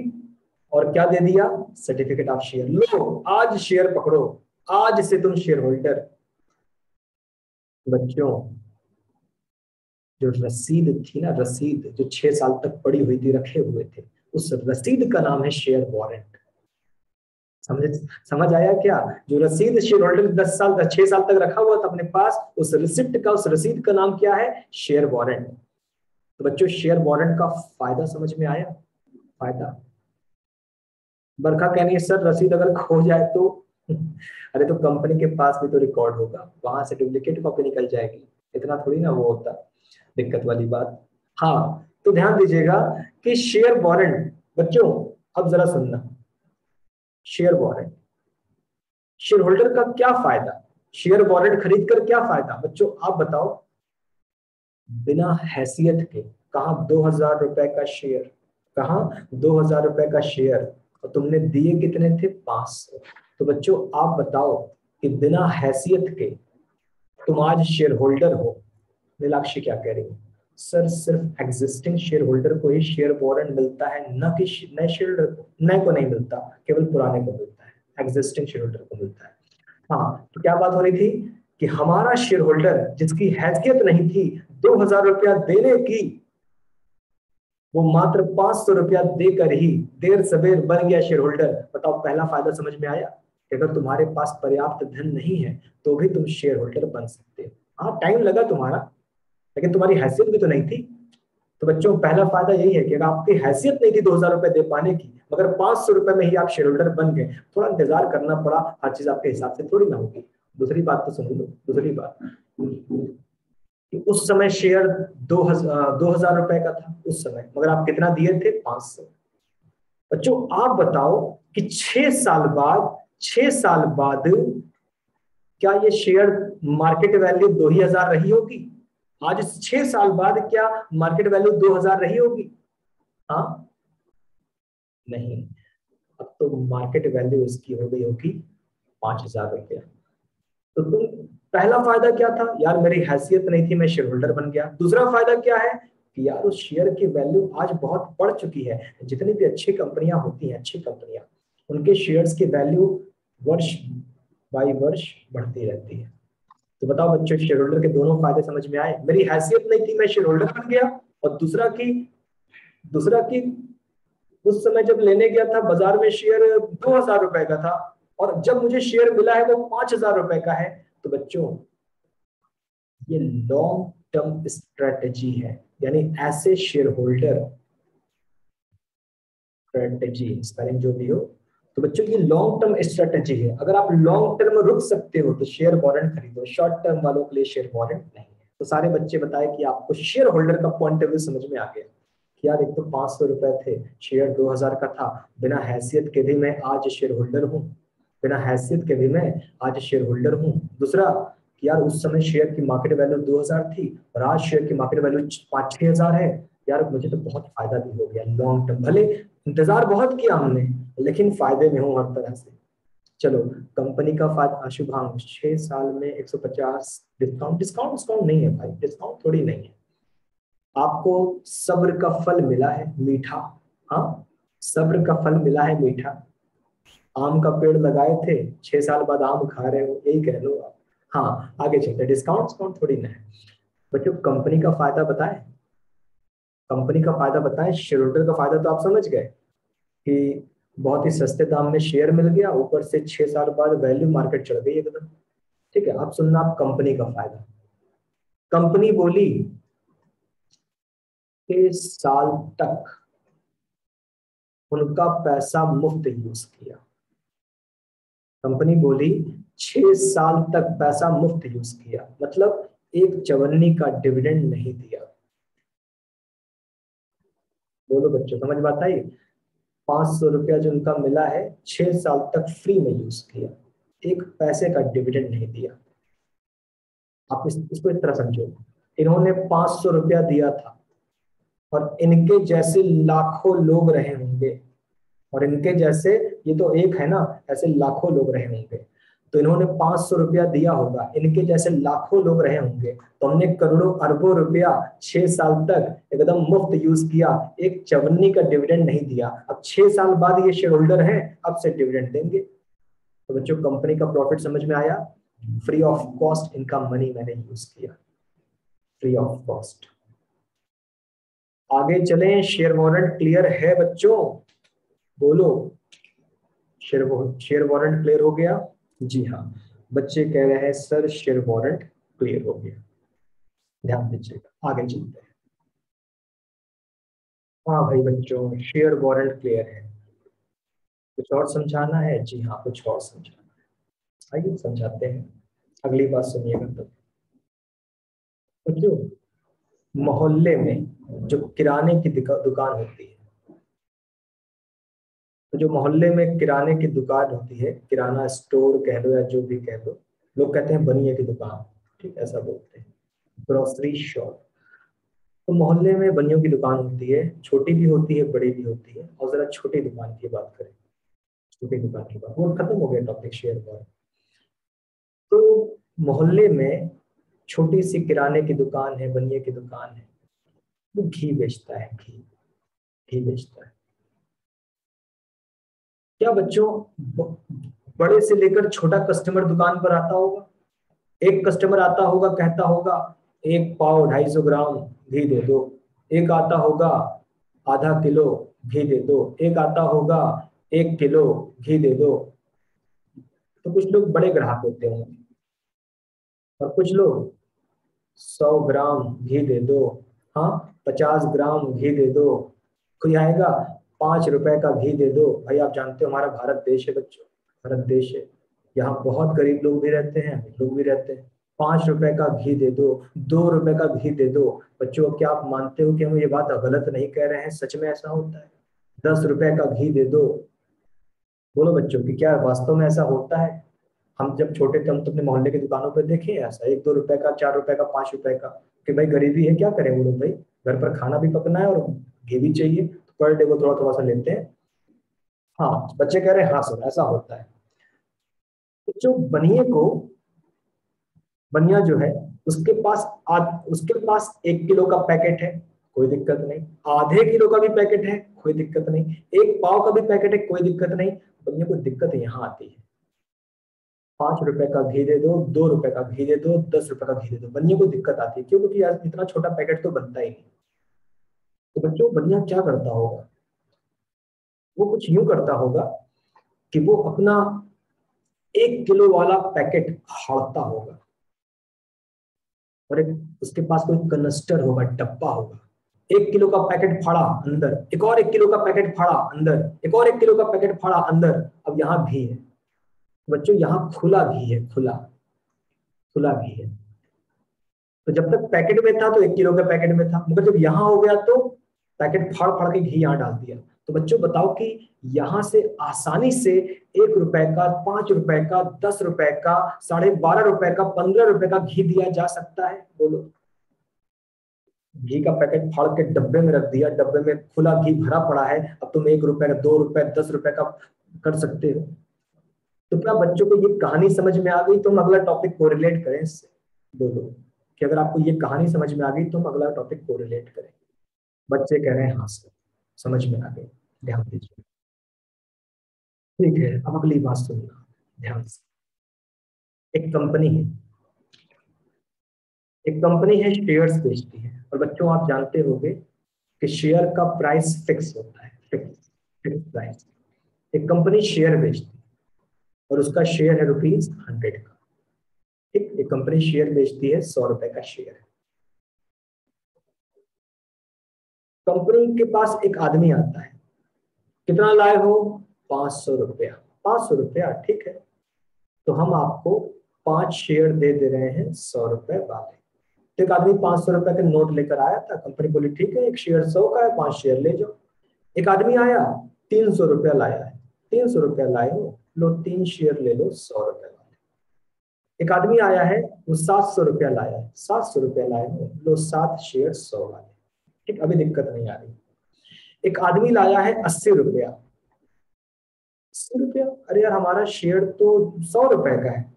और क्या दे दिया? Certificate of share. लो आज शेयर पकड़ो, आज से तुम शेयर होल्डर। बच्चों जो रसीद थी ना, रसीद जो 6 साल तक पड़ी हुई थी, रखे हुए थे, उस रसीद का नाम है शेयर वारंट। समझ समझ आया क्या? जो रसीद शेयर होल्डर 10 साल 6 साल तक रखा हुआ था अपने पास, उस रिसिप्ट का, उस रसीद का नाम क्या है? Share warrant. तो बच्चों शेयर वारंट का फायदा समझ में आया? फायदा। बरखा कहनी है सर रसीद अगर खो जाए तो? अरे तो कंपनी के पास भी तो रिकॉर्ड होगा, वहां से डुप्लीकेट कॉपी निकल जाएगी, इतना थोड़ी ना वो होता, दिक्कत वाली बात। हाँ तो ध्यान दीजिएगा कि शेयर वारंट, बच्चों अब जरा सुनना, शेयर वारंट, शेयर होल्डर का क्या फायदा? शेयर वारंट खरीद कर क्या फायदा? बच्चों आप बताओ, बिना हैसियत के। कहा 2000 रुपए का शेयर, कहा 2000 रुपए का शेयर, और तुमने दिए कितने थे? 500। तो बच्चों आप बताओ कि बिना हैसियत के तुम आज शेयर होल्डर हो। नीलाक्षी क्या कह रही है? सर सिर्फ एग्जिस्टिंग शेयर होल्डर को ही शेयर वारंट मिलता है, न कि नए शेयर होल्डर को। नए को नहीं मिलता, केवल पुराने को मिलता है, एग्जिस्टिंग शेयर होल्डर को मिलता है। हाँ, तो क्या बात हो रही थी कि हमारा शेयर होल्डर जिसकी हैसियत नहीं थी 2,000 रुपया देने की, वो मात्र 500 रुपया देकर ही देर सवेर बन गया शेयर होल्डर। बताओ पहला फायदा समझ में आया कि अगर तुम्हारे पास पर्याप्त धन नहीं है तो भी तुम शेयर होल्डर बन सकते हो। हाँ टाइम लगा तुम्हारा, लेकिन तुम्हारी हैसियत भी तो नहीं थी। तो बच्चों पहला फायदा यही है कि अगर आपकी हैसियत नहीं थी 2,000 रुपए दे पाने की, मगर 500 रुपए में ही आप शेयर होल्डर बन गए, थोड़ा इंतजार करना पड़ा, हर चीज आपके हिसाब से थोड़ी ना होगी। दूसरी बात तो सुन लो, दूसरी बात कि उस समय शेयर 2,000 रुपए का था उस समय, मगर आप कितना दिए थे? 500। बच्चों आप बताओ कि 6 साल बाद क्या ये शेयर मार्केट वैल्यू 2,000 रही होगी? आज 6 साल बाद क्या मार्केट वैल्यू 2,000 रही होगी? हाँ नहीं, अब तो मार्केट वैल्यू इसकी हो गई होगी 5,000 रुपया। तो तुम, पहला फायदा क्या था यार? मेरी हैसियत नहीं थी, मैं शेयर होल्डर बन गया। दूसरा फायदा क्या है कि यार उस शेयर की वैल्यू आज बहुत बढ़ चुकी है। जितनी भी अच्छी कंपनियां होती हैं, अच्छी कंपनियां, उनके शेयर्स की वैल्यू वर्ष बाई वर्ष बढ़ती रहती है। तो बताओ बच्चों, शेयर होल्डर के दोनों फायदे समझ में आए? मेरी हैसियत नहीं थी, मैं शेयर होल्डर बन गया। और दूसरा की उस समय जब लेने गया था बाजार में, शेयर 2,000 रुपए का था, और जब मुझे शेयर मिला है वो 5,000 रुपए का है। तो बच्चों ये लॉन्ग टर्म स्ट्रेटेजी है, यानी ऐसे शेयर होल्डर, स्ट्रेटेजी स्पेलिंग जो भी हो, तो बच्चों ये लॉन्ग टर्म स्ट्रेटेजी है। अगर आप लॉन्ग टर्म रुक सकते हो तो शेयर वारंट खरीदो, शॉर्ट टर्म वालों के लिए शेयर वारंट नहीं है। तो सारे बच्चे बताए कि आपको शेयर होल्डर का पॉइंट ऑफ व्यू समझ में आ गया कि यार एक तो 500 रुपए थे, शेयर 2,000 का था, बिना हैसियत के भी मैं आज शेयर होल्डर हूँ, बिना हैसियत के भी मैं आज शेयर होल्डर हूँ। दूसरा कि यार उस समय शेयर की मार्केट वैल्यू 2,000 थी और आज शेयर की मार्केट वैल्यू 5-6 हजार है। यार मुझे तो बहुत फायदा भी हो गया लॉन्ग टर्म, भले इंतजार बहुत किया हमने, लेकिन फायदे में हूं हर तरह से। चलो कंपनी का फायदा, शुभांश 6 साल में 150 डिस्काउंट, डिस्काउंट डिस्काउंट नहीं है भाई, डिस्काउंट थोड़ी नहीं है। आपको सब्र का फल मिला है मीठा। हाँ, सब्र का फल मिला है मीठा। आम का पेड़ लगाए थे, 6 साल बाद आम खा रहे हो, यही कह लो आप। हाँ आगे चलते, डिस्काउंट डिस्काउंट थोड़ी ना है। बच्चों कंपनी का फायदा बताएं, कंपनी का फायदा बताएं। शेयर होल्डर का फायदा तो आप समझ गए कि बहुत ही सस्ते दाम में शेयर मिल गया, ऊपर से 6 साल बाद वैल्यू मार्केट चढ़ गई एकदम। ठीक है, अब सुनना आप कंपनी का फायदा। कंपनी बोली 6 साल तक उनका पैसा मुफ्त यूज किया। कंपनी बोली 6 साल तक पैसा मुफ्त यूज किया, मतलब एक चवन्नी का डिविडेंड नहीं दिया। बोलो बच्चों समझ बात आई? 500 रुपया जो उनका मिला है, 6 साल तक फ्री में यूज किया, एक पैसे का डिविडेंड नहीं दिया। आप इसको इस तरह समझो, इन्होंने 500 रुपया दिया था और इनके जैसे लाखों लोग रहे होंगे, और इनके जैसे, ये तो एक है ना, ऐसे लाखों लोग रहे होंगे। तो इन्होंने 500 रुपया दिया होगा, इनके जैसे लाखों लोग रहे होंगे, तो हमने करोड़ों अरबों रुपया 6 साल तक एकदम मुफ्त यूज किया, एक चवन्नी का डिविडेंड नहीं दिया। अब 6 साल बाद ये शेयर होल्डर है, अब से डिविडेंड देंगे। तो बच्चों कंपनी का प्रॉफिट समझ में आया? फ्री ऑफ कॉस्ट इनका मनी मैंने यूज किया, फ्री ऑफ कॉस्ट। आगे चलें, शेयर वारंट क्लियर है बच्चों? बोलो, शेयर वारंट क्लियर हो गया? जी हाँ, बच्चे कह रहे हैं सर शेयर वारंट क्लियर हो गया। ध्यान दीजिएगा, आगे चलते हैं। हाँ भाई बच्चों, शेयर वारंट क्लियर है। कुछ और समझाना है? जी हाँ, कुछ और समझाना है, आइए समझाते हैं। अगली बात सुनिएगा तो बच्चों, मोहल्ले में जो किराने की दुकान होती है, तो जो मोहल्ले में किराने की दुकान होती है, किराना स्टोर कह लो या जो भी कह लो, लोग कहते हैं बनिए की दुकान, ठीक ऐसा बोलते हैं, ग्रोसरी शॉप। तो मोहल्ले में बनियों की दुकान होती है, छोटी भी होती है बड़ी भी होती है। और जरा छोटी दुकान की बात करें छोटी दुकान की बात, वो खत्म हो गया टॉपिक शेयर वॉर। तो मोहल्ले में छोटी सी किराने की दुकान है, बनिए की दुकान है, वो घी बेचता है, घी बेचता है। क्या बच्चों बड़े से लेकर छोटा कस्टमर दुकान पर आता होगा? एक कस्टमर आता होगा, कहता होगा एक पाव 250 ग्राम घी दे दो, एक आता होगा आधा किलो घी दे दो, एक आता होगा 1 किलो घी दे दो। तो कुछ लोग बड़े ग्राहक होते होंगे और कुछ लोग 100 ग्राम घी दे दो, हाँ 50 ग्राम घी दे दो। कोई आएगा 5 रुपए का घी दे दो। भाई आप जानते हो हमारा भारत देश है बच्चों, भारत देश है, यहाँ बहुत गरीब लोग भी रहते हैं, अमीर लोग भी रहते हैं। 5 रुपए का घी दे दो, 2 रुपए का घी दे दो। बच्चों क्या आप मानते हो कि हम ये बात गलत नहीं कह रहे हैं? सच में ऐसा होता है। 10 रुपए का घी दे दो। बोलो बच्चों कि क्या वास्तव में ऐसा होता है? हम जब छोटे थे हम तो अपने मोहल्ले की दुकानों पर देखे हैं ऐसा, 1-2 रुपए का, 4 रुपए का, 5 रुपए का। कि भाई गरीबी है, क्या करें वो लोग, भाई घर पर खाना भी पकना है और घी भी चाहिए, तो पर डे वो थोड़ा थोड़ा सा लेते हैं। हाँ बच्चे कह रहे हैं हाँ सर ऐसा होता है। तो जो बनिया जो है उसके पास 1 किलो का पैकेट है, कोई दिक्कत नहीं। आधे किलो का भी पैकेट है, कोई दिक्कत नहीं। 1 पाव का भी पैकेट है, कोई दिक्कत नहीं। बनिया को दिक्कत यहाँ आती है, 5 रुपए का घी दे दो, 2 रुपए का घी दे दो, 10 रुपए का घी दे दो। बनिया को दिक्कत आती है, क्यों? क्योंकि यार इतना छोटा पैकेट तो बनता ही नहीं। तो बच्चों बनिया क्या करता होगा? वो कुछ यूं करता होगा कि वो अपना 1 किलो वाला पैकेट फाड़ता होगा, और एक उसके पास कोई कनस्टर होगा, डब्बा होगा। 1 किलो का पैकेट फाड़ा अंदर, एक और 1 किलो का पैकेट फाड़ा अंदर, एक और 1 किलो का पैकेट फाड़ा अंदर। अब यहाँ घी है बच्चों, यहाँ खुला घी है, खुला खुला घी है। तो जब तक पैकेट में था तो 1 किलो के पैकेट में था, मगर जब यहाँ हो गया तो पैकेट फाड़ फाड़ के घी यहाँ डाल दिया। तो बच्चों बताओ कि यहाँ से आसानी से 1 रुपए का, 5 रुपए का, 10 रुपए का, 12.5 रुपए का, 15 रुपए का घी दिया जा सकता है? बोलो। घी का पैकेट फाड़ के डब्बे में रख दिया, डब्बे में खुला घी भरा पड़ा है। अब तुम 1 रुपए का, 2 रुपए, 10 रुपए का कर सकते हो। तो क्या बच्चों को ये कहानी समझ में आ गई? तो हम अगला टॉपिक को रिलेट करें इससे। बोलो कि अगर आपको ये कहानी समझ में आ गई तो हम अगला टॉपिक को रिलेट करें। बच्चे कह रहे हैं हाँ सर समझ में आ गई, ध्यान दीजिए। ठीक है, अब अगली बात सुनना ध्यान से। एक कंपनी है, एक कंपनी है शेयर्स बेचती है, और बच्चों आप जानते होंगे कि शेयर का प्राइस फिक्स होता है, फिक्स फिक्स प्राइस। एक कंपनी शेयर बेचती है और उसका शेयर है ₹100 का। ठीक, एक कंपनी शेयर बेचती है, 100 रुपए का शेयर है। कंपनी के पास एक आदमी आता है, कितना लाए हो? 500 रुपया। 500 रुपया, ठीक है। तो हम आपको 5 शेयर दे दे रहे हैं 100 रुपए वाले। तो एक आदमी 500 रुपए के नोट लेकर आया था, कंपनी बोली ठीक है 1 शेयर 100 का है, 5 शेयर ले जाओ। एक आदमी आया 300 रुपया लाया है, 300 रुपया लाए हो, लो 3 शेयर ले लो 100 रुपए वाले। एक आदमी आया है वो 700 रुपया लाया है, 700 रुपया लाए हो, लो 7 शेयर 100 वाले। ठीक, अभी दिक्कत नहीं आ रही। एक आदमी लाया है 80 रुपया, 80 रुपया, अरे यार हमारा शेयर तो 100 रुपए का है।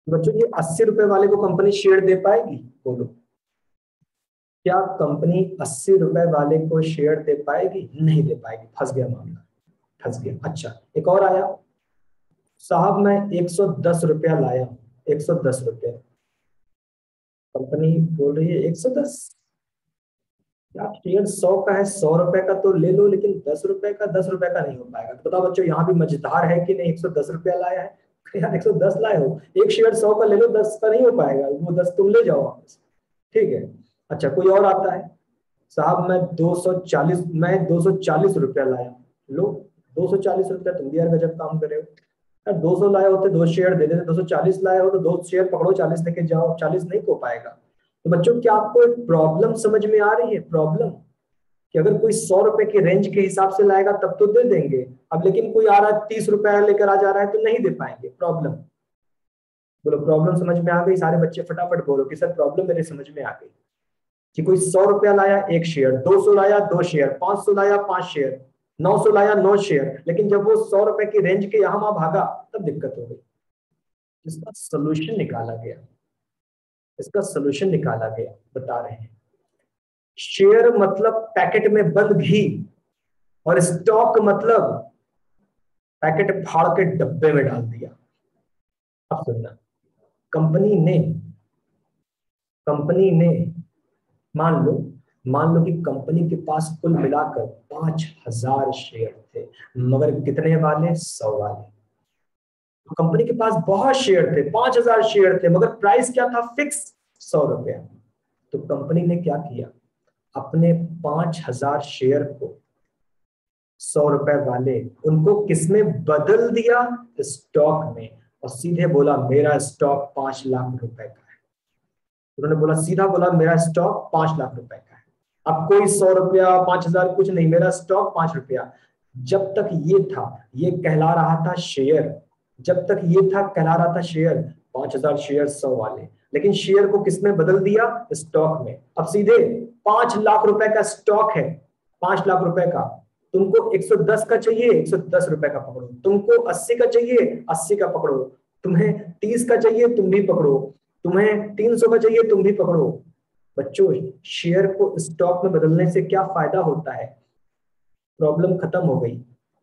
बच्चों ये 80 रुपए वाले को कंपनी शेयर दे पाएगी? बोलो, क्या कंपनी 80 रुपए वाले को शेयर दे पाएगी? नहीं दे पाएगी, फंस गया मामला, फंस गया। अच्छा एक और आया, साहब मैं 110 रुपया लाया हूँ, 110 रुपया। कंपनी बोल रही है 110? यार शेयर 100 का है, 100 रुपए का तो ले लो, लेकिन 10 रुपए का, 10 रुपए का नहीं हो पाएगा। तो बताओ बच्चों यहाँ भी मजेदार है कि नहीं? 110 रुपया लाया है, यार 110 लाए हो, एक शेयर 100 का ले लो, 10 का नहीं हो पाएगा, वो 10 तुम ले जाओ वापस। ठीक है। अच्छा कोई और आता है, साहब मैं 240 रुपया लाया, लो 240 रुपया, तुम भी यार गजब काम कर रहे हो यार। 200 लाए होते 2 शेयर दे देते, 240 लाए हो तो 2 शेयर पकड़ो, 40 लेके जाओ, 40 नहीं हो पाएगा। तो बच्चों क्या आपको एक प्रॉब्लम समझ में आ रही है? प्रॉब्लम कि अगर कोई 100 रुपए की रेंज के हिसाब से लाएगा तब तो दे देंगे, अब लेकिन कोई आ रहा है 30 रुपया लेकर आ जा रहा है तो नहीं दे पाएंगे। प्रॉब्लम, बोलो प्रॉब्लम समझ में आ गई? सारे बच्चे फटाफट बोलो कि सर प्रॉब्लम मेरे समझ में आ गई। कि कोई 100 रुपया लाया 1 शेयर, 200 लाया 2 शेयर, 500 लाया 5 शेयर, 900 लाया 9 शेयर, लेकिन जब वो 100 रुपए की रेंज के यहां वहां भागा तब दिक्कत हो गई। इसका सोल्यूशन निकाला गया, इसका सोल्यूशन निकाला गया, बता रहे हैं। शेयर मतलब पैकेट में बंद घी, और स्टॉक मतलब पैकेट फाड़ के डब्बे में डाल दिया। अब सुनना, कंपनी ने मान लो कि कंपनी के पास कुल मिलाकर 5000 शेयर थे, मगर कितने वाले? 100 वाले। तो कंपनी के पास बहुत शेयर थे, 5000 शेयर थे, मगर प्राइस क्या था? फिक्स 100 रुपया। तो कंपनी ने क्या किया? अपने 5000 शेयर को 100 रुपए वाले उनको किसमें बदल दिया? स्टॉक में। और सीधे बोला मेरा स्टॉक 5 लाख रुपए का है। उन्होंने बोला, सीधा बोला मेरा स्टॉक 5 लाख रुपए का है। अब कोई 100 रुपया 5000 कुछ नहीं, मेरा स्टॉक 5 रुपया। जब तक ये था ये कहला रहा था शेयर, जब तक ये था कहला रहा था शेयर, 5000 शेयर 100 वाले, लेकिन शेयर को किसमें बदल दिया? स्टॉक में। अब सीधे 5 लाख रुपए का स्टॉक है, 5 लाख रुपए का। तुमको 110 का चाहिए, 110 रुपए का पकड़ो। तुमको 80 का चाहिए, 80 का पकड़ो। तुम्हें 30 का चाहिए, तुम भी पकड़ो। तुम्हें 300 का चाहिए, तुम भी पकड़ो। बच्चों, शेयर को स्टॉक में बदलने से क्या फायदा होता है? प्रॉब्लम खत्म हो गई।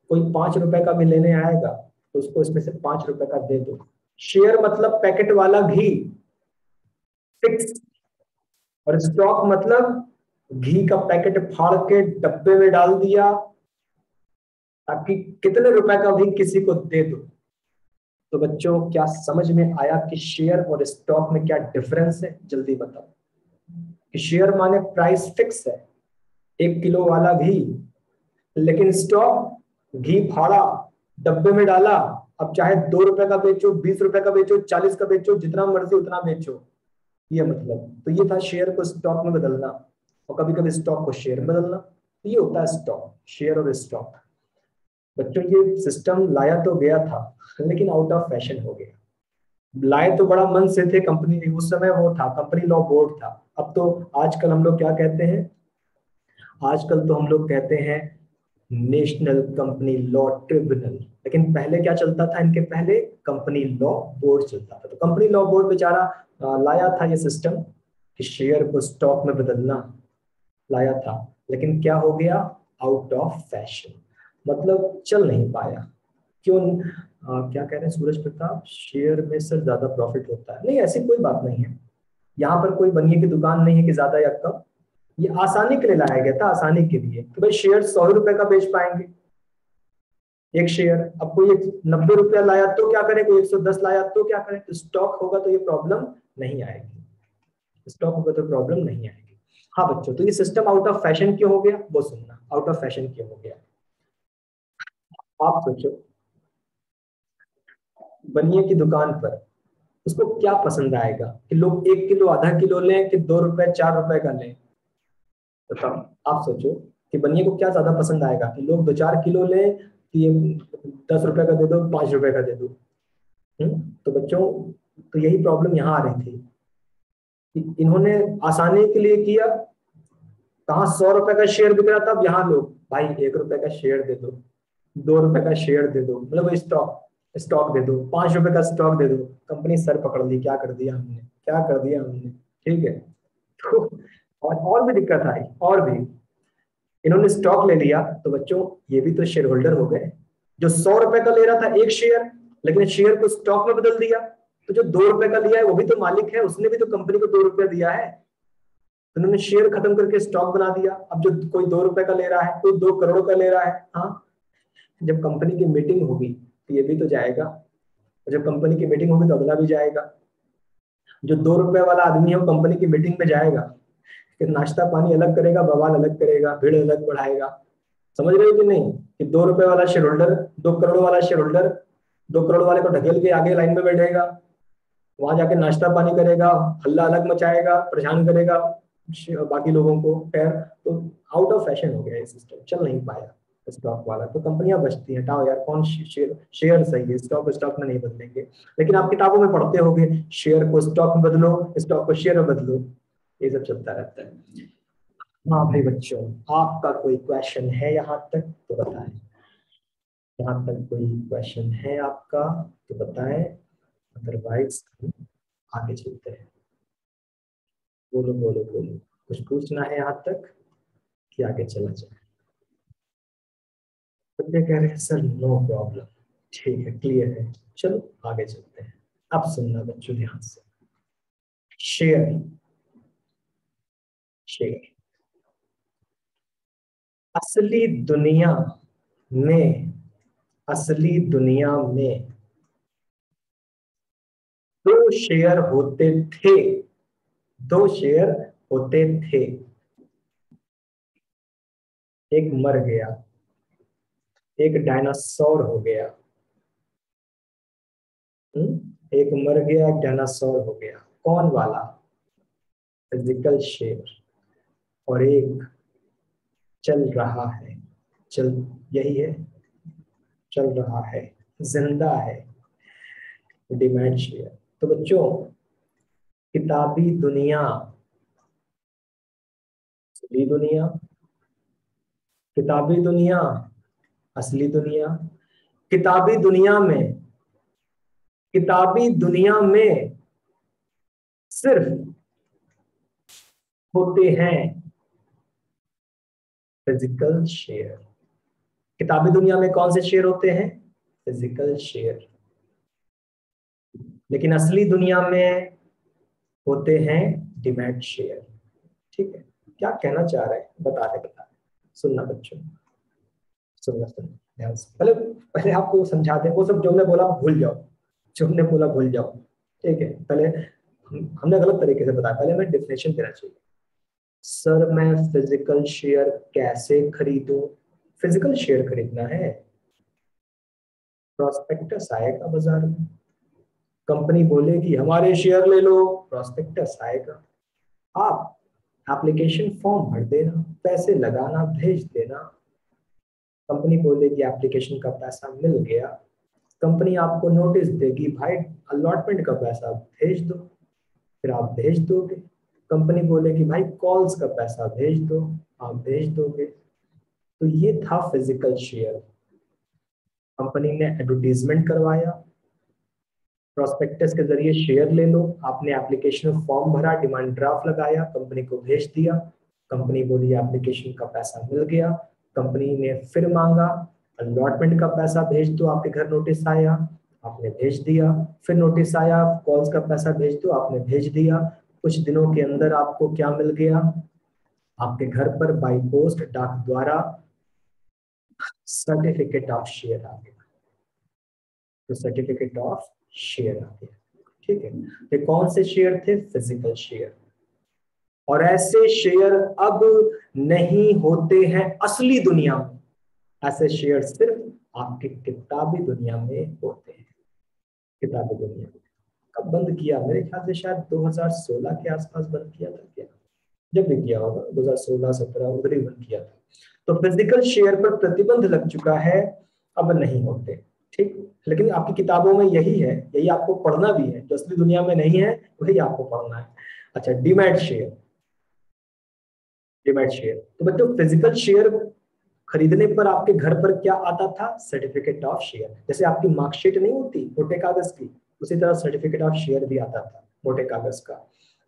कोई 5 रुपए का भी लेने आएगा तो उसको इसमें से 5 रुपए का दे दो। शेयर मतलब पैकेट वाला घी, फिक्स। और स्टॉक मतलब घी का पैकेट फाड़ के डब्बे में डाल दिया, ताकि कितने रुपए का भी किसी को दे दो। तो बच्चों, क्या समझ में आया कि शेयर और स्टॉक में क्या डिफरेंस है? जल्दी बताओ। कि शेयर माने प्राइस फिक्स है, 1 किलो वाला घी, लेकिन स्टॉक घी फाड़ा, डब्बे में डाला। अब चाहे 2 रुपए का बेचो, 20 रुपए का बेचो, 40 का बेचो, जितना मर्जी उतना बेचो। ये मतलब तो ये था शेयर को स्टॉक में बदलना, और कभी कभी स्टॉक को शेयर में बदलना। तो ये होता है स्टॉक, शेयर और स्टॉक। बच्चों, ये सिस्टम लाया तो गया था, लेकिन आउट ऑफ फैशन हो गया। लाए तो बड़ा मन से थे कंपनी, उस समय वो था कंपनी लॉ बोर्ड था। अब तो आजकल हम लोग क्या कहते हैं? आजकल तो हम लोग कहते हैं नेशनल कंपनी लॉ ट्रिब्यूनल। लेकिन पहले क्या चलता था इनके? पहले कंपनी लॉ बोर्ड चलता था। तो कंपनी लॉ बोर्ड बेचारा लाया था ये सिस्टम कि शेयर को स्टॉक में बदलना, लाया था। लेकिन क्या हो गया? आउट ऑफ फैशन, मतलब चल नहीं पाया। क्यों? क्या कह रहे हैं सूरज प्रताप? शेयर में सर ज्यादा प्रॉफिट होता है। नहीं, ऐसी कोई बात नहीं है। यहाँ पर कोई बनिए की दुकान नहीं है कि ज्यादा या कम। ये आसानी के लिए लाया गया था, आसानी के लिए कि भाई शेयर 100 रुपए का बेच पाएंगे एक शेयर। अब कोई 90 रुपया लाया तो क्या करे, कोई 110 लाया तो क्या करे? तो स्टॉक होगा तो ये प्रॉब्लम नहीं आएगी, स्टॉक होगा तो प्रॉब्लम नहीं आएगी। हाँ बच्चों, तो ये सिस्टम आउट ऑफ फैशन क्यों हो गया वो सुनना। आउट ऑफ फैशन क्यों हो गया? आप सोचो, बनिए की दुकान पर उसको क्या पसंद आएगा? कि लोग 1 किलो आधा किलो लें कि 2 रुपए 4 रुपए का लें? बताओ, आप सोचो कि बनिए को क्या ज्यादा पसंद आएगा? कि लोग 2-4 किलो लें कि ये 10 रुपए का दे दो, 5 रुपए का दे दो? तो बच्चों, तो यही प्रॉब्लम यहाँ आ रही थी कि इन्होंने आसानी के लिए किया। कहाँ 100 रुपए का शेयर बिक रहा था, अब यहाँ लोग भाई 1 रुपए का शेयर दे दो, 2 रुपए का शेयर दे दो, मतलब स्टॉक स्टॉक दे दो, 5 रुपए का स्टॉक दे दो। कंपनी सर पकड़ ली, क्या कर दिया हमने, क्या कर दिया हमने। ठीक है। तो और भी दिक्कत आई, और भी इन्होंने स्टॉक ले लिया। तो बच्चों, ये भी तो शेयर होल्डर हो गए। जो 100 रुपए का ले रहा था एक शेयर, लेकिन शेयर को स्टॉक में बदल दिया। तो जो 2 रुपए का लिया है वो भी तो मालिक है, उसने भी तो कंपनी को 2 रुपया दिया है। तो उन्होंने शेयर खत्म करके स्टॉक बना दिया। अब जो कोई 2 रुपए का ले रहा है, कोई 2 करोड़ का ले रहा है। हाँ, जब कंपनी की मीटिंग होगी तो ये भी तो जाएगा, और जब कंपनी की मीटिंग होगी तो अगला भी जाएगा। जो 2 रुपए वाला आदमी है वो कंपनी की मीटिंग में जाएगा, फिर नाश्ता पानी अलग करेगा, बवाल अलग करेगा, भीड़ अलग बढ़ाएगा। समझ रहे हो कि नहीं? कि 2 रुपए वाला शेयर होल्डर, 2 करोड़ वाला शेयर होल्डर 2 करोड़ वाले को ढकेल के आगे लाइन में बैठेगा, वहां जाके नाश्ता पानी करेगा, हल्ला अलग मचाएगा, परेशान करेगा बाकी लोगों को। खैर, तो आउट ऑफ फैशन हो गया ये सिस्टम, चल नहीं पाया स्टॉक वाला। तो कंपनियां बचती हैं, हटाओ यार, कौन शेयर सही है, स्टॉक स्टॉक में नहीं बदलेंगे। लेकिन आप किताबों में पढ़ते होगे शेयर को स्टॉक में बदलो, स्टॉक को शेयर में बदलो, ये सब चलता रहता है। हाँ भाई बच्चों, आपका कोई क्वेश्चन है यहाँ तक तो बताएं। यहाँ तक कोई क्वेश्चन है आपका तो बताएं, अदरवाइज आगे चलते हैं। बोलो बोलो बोलो, कुछ पूछना है यहाँ तक कि आगे चला जाए? बच्चे कह रहे हैं सर नो प्रॉब्लम, ठीक है, क्लियर है, चलो आगे चलते हैं। अब सुनना बच्चों ध्यान से। शेयर, शेयर असली दुनिया में, असली दुनिया में दो शेयर होते थे, दो शेयर होते थे। एक मर गया, एक डायनासोर हो गया। एक मर गया, एक डायनासोर हो गया। कौन वाला? Physical share. और एक चल रहा है, चल, यही है, चल रहा है, जिंदा है, डिमैट शेयर। तो बच्चों, किताबी दुनिया, असली दुनिया, किताबी दुनिया, असली दुनिया, किताबी दुनिया में, किताबी दुनिया में सिर्फ होते हैं फिजिकल शेयर। किताबी दुनिया में कौन से शेयर होते हैं? Physical share. लेकिन असली दुनिया में होते हैं डिमैट शेयर। ठीक है, क्या कहना चाह रहे हैं बता दे। सुनना बच्चों, सुनना सुनना ध्यान से। पहले पहले आपको समझा दें, वो सब जो हमने बोला भूल जाओ, जो हमने बोला भूल जाओ। ठीक है, पहले हमने गलत तरीके से बताया, पहले हमें डिफिनेशन देना चाहिए। सर मैं फिजिकल शेयर कैसे खरीदूं? फिजिकल शेयर खरीदना है, प्रोस्पेक्टस आएगा बाजार में, कंपनी बोलेगी हमारे शेयर ले लो, प्रोस्पेक्टस आएगा, आप एप्लीकेशन फॉर्म भर देना, पैसे लगाना, भेज देना, कंपनी बोलेगी एप्लीकेशन का पैसा मिल गया, कंपनी आपको नोटिस देगी भाई अलॉटमेंट का पैसा भेज दो, फिर आप भेज दोगे, कंपनी बोलेगी भाई कॉल्स का पैसा भेज दो, आप भेज दोगे। तो ये था फिजिकल शेयर। कंपनी ने एडवर्टीजमेंट करवाया, प्रोस्पेक्टस के जरिए शेयर ले लो, आपने एप्लीकेशन फॉर्म भरा, डिमांड ड्राफ्ट लगाया, कंपनी को भेज दिया, कंपनी बोली एप्लीकेशन का पैसा मिल गया, कंपनी ने फिर मांगा अलॉटमेंट का पैसा भेज दो, आपके घर नोटिस आया, आपने भेज दिया, फिर नोटिस आया कॉल्स का पैसा भेज दो, आपने भेज दिया, कुछ दिनों के अंदर आपको क्या मिल गया? आपके घर पर बाई पोस्ट डाक द्वारा सर्टिफिकेट ऑफ शेयर आ गया। तो सर्टिफिकेट ऑफ शेयर आ गया। ठीक है, ये कौन से शेयर थे? Physical share. और ऐसे शेयर अब नहीं होते हैं असली दुनिया में, ऐसे शेयर सिर्फ आपकी किताबी दुनिया में होते हैं। किताबी दुनिया में कब बंद किया? मेरे ख्याल से शायद 2016 के आसपास बंद किया था क्या, जब भी किया होगा 2016-17 उधर ही बंद किया था। तो फिजिकल शेयर पर प्रतिबंध लग चुका है, अब नहीं होते। ठीक, लेकिन आपकी किताबों में यही है, यही आपको पढ़ना भी है, जो असली दुनिया में नहीं है वही आपको पढ़ना है। अच्छा, डीमैट शेयर, डीमैट शेयर। तो बच्चों फिजिकल शेयर खरीदने पर आपके घर पर क्या आता था? Certificate of share. जैसे आपकी मार्कशीट नहीं होती मोटे कागज की, उसी तरह सर्टिफिकेट ऑफ शेयर भी आता था, मोटे कागज का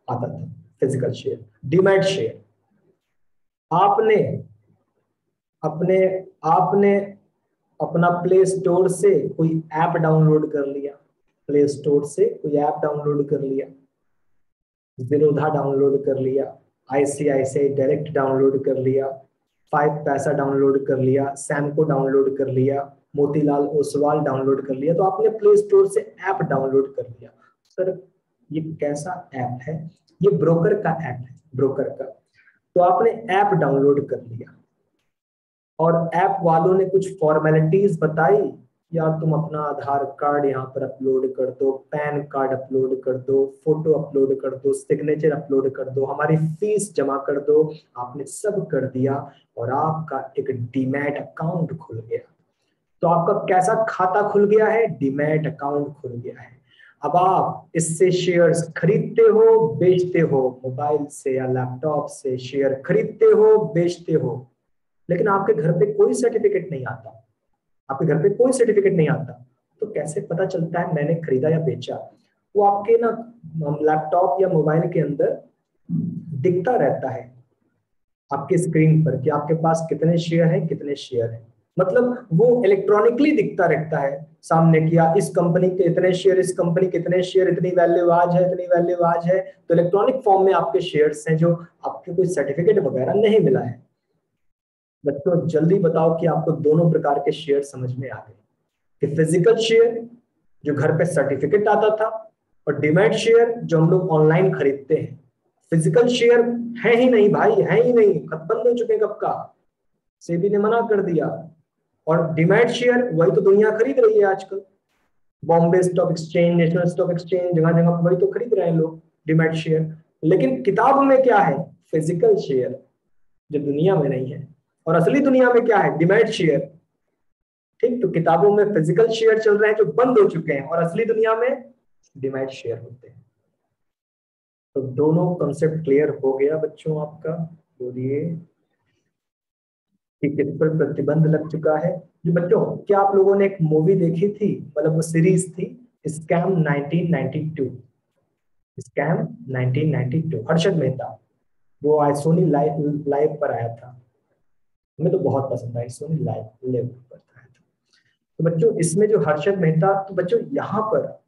आता था फिजिकल शेयर। डीमैट शेयर, आपने अपने आपने अपना प्ले स्टोर से कोई ऐप डाउनलोड कर लिया, प्ले स्टोर से कोई ऐप डाउनलोड कर लिया, ज़ीरोधा डाउनलोड कर लिया, आईसीआईसीआई डायरेक्ट डाउनलोड कर लिया, 5पैसा डाउनलोड कर लिया, सैमको डाउनलोड कर लिया, मोतीलाल ओसवाल डाउनलोड कर लिया। तो आपने प्ले स्टोर से ऐप डाउनलोड कर लिया। सर ये कैसा ऐप है? ये ब्रोकर का ऐप है, ब्रोकर का। तो आपने ऐप डाउनलोड कर लिया और ऐप वालों ने कुछ फॉर्मेलिटीज बताई, यार तुम अपना आधार कार्ड यहाँ पर अपलोड कर दो, पैन कार्ड अपलोड कर दो, फोटो अपलोड कर दो, सिग्नेचर अपलोड कर दो, हमारी फीस जमा कर दो। आपने सब कर दिया और आपका एक डीमैट अकाउंट खुल गया। तो आपका कैसा खाता खुल गया है? डीमैट अकाउंट खुल गया है। अब आप इससे शेयर्स खरीदते हो, बेचते हो, मोबाइल से या लैपटॉप से शेयर खरीदते हो, बेचते हो, लेकिन आपके घर पे कोई सर्टिफिकेट नहीं आता, आपके घर पे कोई सर्टिफिकेट नहीं आता, तो कैसे पता चलता है मैंने खरीदा या बेचा? वो आपके ना लैपटॉप या मोबाइल के अंदर दिखता रहता है आपके स्क्रीन पर कि आपके पास कितने शेयर हैं, कितने शेयर हैं। मतलब वो इलेक्ट्रॉनिकली दिखता रहता है सामने कि इस कंपनी के इतने शेयर, इस कंपनी के इतने शेयर, इतनी वैल्यू आज है, इतनी वैल्यू आज है। तो इलेक्ट्रॉनिक फॉर्म में आपके शेयर्स हैं, जो आपके कोई सर्टिफिकेट वगैरह नहीं मिला है। बच्चों जल्दी बताओ कि आपको दोनों प्रकार के शेयर समझ में आ गए, कि फिजिकल शेयर जो घर पे सर्टिफिकेट आता था, और डिमैट शेयर जो हम लोग ऑनलाइन खरीदते हैं। फिजिकल शेयर है ही नहीं भाई, है ही नहीं, बंद हो चुके कब का, सेबी ने मना कर दिया। और डिमैट शेयर वही तो दुनिया खरीद रही है आजकल, Bombay stock exchange, national stock exchange, जगह जगह पर वही तो खरीद रहे हैं लोग डिमैट शेयर। लेकिन किताब में क्या है? फिजिकल शेयर, जो दुनिया में नहीं है। और असली दुनिया में क्या है? Demat share. ठीक, तो किताबों में फिजिकल शेयर चल रहे हैं जो बंद हो चुके हैं, और असली दुनिया में डिमैट शेयर होते हैं। तो दोनों कंसेप्ट क्लियर हो गया बच्चों आपका? बोलिए कि किस पर प्रतिबंध लग चुका है। जो बच्चों, क्या आप लोगों ने एक मूवी देखी थी, मतलब वो सीरीज थी, स्कैम 1992? स्कैम 1992, हर्षद मेहता, वो आज सोनी लाइव लाइव पर आया था, हमें तो बहुत पसंद आई, सोनी लाइव लाइव पर आया था। तो बच्चों इसमें जो हर्षद मेहता, तो बच्चों यहाँ पर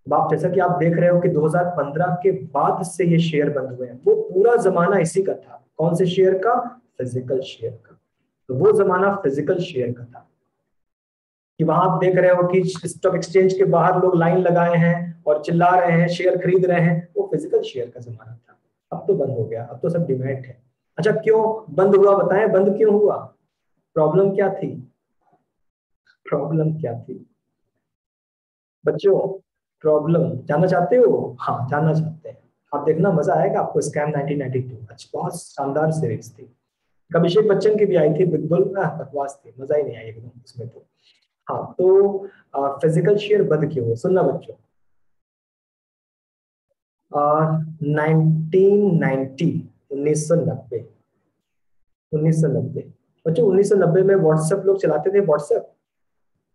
आप जैसा कि आप देख रहे हो कि 2015 के बाद से ये शेयर बंद हुए हैं। वो पूरा जमाना इसी का था। कौन से शेयर का? फिजिकल शेयर का। तो वो जमाना फिजिकल शेयर का था, कि वहां आप देख रहे हो कि स्टॉक एक्सचेंज के बाहर लोग लाइन लगाए हैं और चिल्ला रहे हैं, शेयर खरीद रहे हैं। वो फिजिकल शेयर का जमाना था। अब तो बंद हो गया, अब तो सब डिमैट है। अच्छा, क्यों बंद हुआ बताएं? बंद क्यों हुआ? प्रॉब्लम क्या थी? प्रॉब्लम क्या थी बच्चों? प्रॉब्लम जानना चाहते हो? हाँ, जानना चाहते हैं। आप देखना, मजा आएगा आपको। स्कैम 1992 अच्छा, बहुत शानदार सीरीज थी। अभिषेक बच्चन की भी आई थी, बिल्कुल बकवास थी, मजा ही नहीं आई एकदम उसमें तो। हाँ, तो फिजिकल शेयर बंद क्यों हुए? सुनना बच्चों, 1990, 1990, 1990 बच्चों, 1990 में व्हाट्सएप लोग चलाते थे? व्हाट्सएप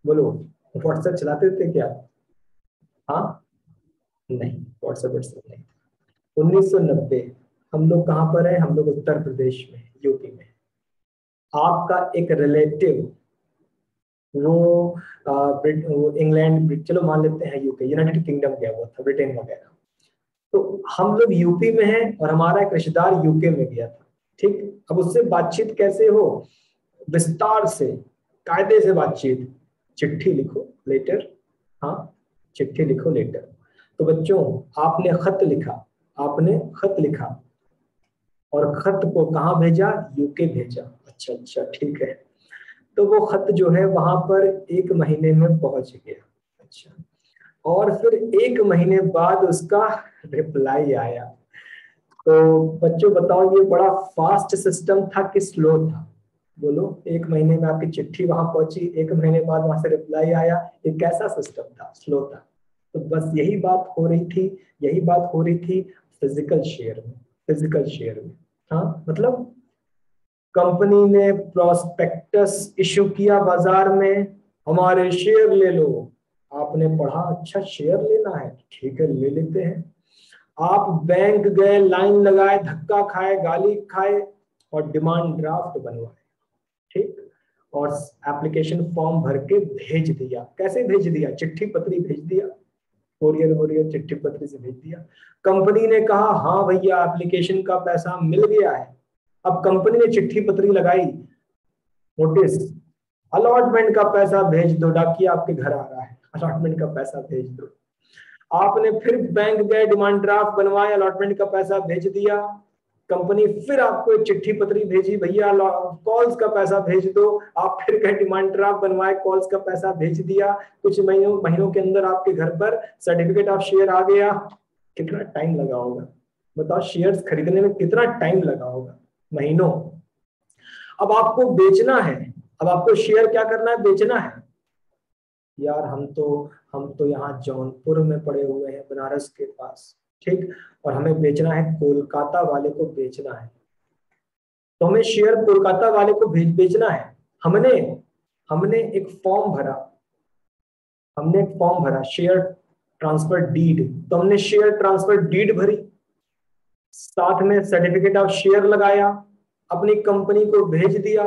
बोलो, व्हाट्सएप चलाते थे क्या? हाँ, नहीं, व्हाट्सएप व्हाट्सएप नहीं। 1990 हम लोग कहाँ पर है? हम लोग उत्तर प्रदेश में, यूपी में। आपका एक रिलेटिव, वो वो इंग्लैंड, चलो मान लेते हैं यूके, यूनाइटेड किंगडम गया हुआ था, ब्रिटेन वगैरह। तो हम लोग यूपी में हैं और हमारा एक रिश्तेदार यूके में गया था। ठीक, अब उससे बातचीत कैसे हो? विस्तार से, कायदे से बातचीत। चिट्ठी लिखो, लेटर। हाँ, चिट्ठी लिखो, लेटर। तो बच्चों, आपने खत लिखा, आपने खत लिखा, और खत को कहाँ भेजा? यूके भेजा। अच्छा अच्छा, ठीक है। तो वो खत जो है वहां पर 1 महीने में पहुंच गया। अच्छा, और फिर 1 महीने बाद उसका रिप्लाई आया। तो बच्चों बताओ, ये बड़ा फास्ट सिस्टम था कि स्लो था? बोलो, 1 महीने में आपकी चिट्ठी वहां पहुंची, 1 महीने बाद वहां से रिप्लाई आया, ये कैसा सिस्टम था? स्लो था। तो बस यही बात हो रही थी, यही बात हो रही थी फिजिकल शेयर में, फिजिकल शेयर में। हाँ, मतलब कंपनी ने प्रोस्पेक्टस इशू किया बाजार में, हमारे शेयर ले लो। आपने पढ़ा, अच्छा शेयर लेना है, ठीक है ले लेते हैं। आप बैंक गए, लाइन लगाए, धक्का खाए, गाली खाए, और डिमांड ड्राफ्ट बनवाए। ठीक, और एप्लीकेशन फॉर्म भर के भेज दिया। कैसे भेज दिया? चिट्ठी पत्री भेज दिया, कोरियर वोरियर चिट्ठी पत्री से भेज दिया। कंपनी ने कहा हाँ भैया, एप्लीकेशन का पैसा मिल गया है। अब कंपनी ने चिट्ठी पत्री लगाई, नोटिस, अलॉटमेंट का पैसा भेज दो, डाकिया आपके घर आ रहा है, अलॉटमेंट का पैसा भेज दो। आपने फिर बैंक गए, डिमांड ड्राफ्ट बनवाए, अलॉटमेंट का पैसा भेज दिया। कंपनी फिर आपको एक चिट्ठी पत्री भेजी, भैया कॉल्स का पैसा भेज दो। आप फिर गए, डिमांड ड्राफ्ट बनवाए, कॉल्स का पैसा भेज दिया। कुछ महीनों के अंदर आपके घर पर सर्टिफिकेट ऑफ शेयर आ गया। कितना टाइम लगा होगा बताओ? शेयर्स खरीदने में कितना टाइम लगा होगा? महीनों। अब आपको बेचना है, अब आपको शेयर क्या करना है? बेचना है। यार हम तो हम तो यहाँ जौनपुर में पड़े हुए हैं, बनारस के पास, ठीक, और हमें बेचना है, कोलकाता वाले को बेचना है। तो हमें शेयर कोलकाता वाले को बेचना है। हमने हमने एक फॉर्म भरा, शेयर ट्रांसफर डीड। तो हमने शेयर ट्रांसफर डीड भरी, साथ में सर्टिफिकेट ऑफ शेयर लगाया, अपनी कंपनी को भेज दिया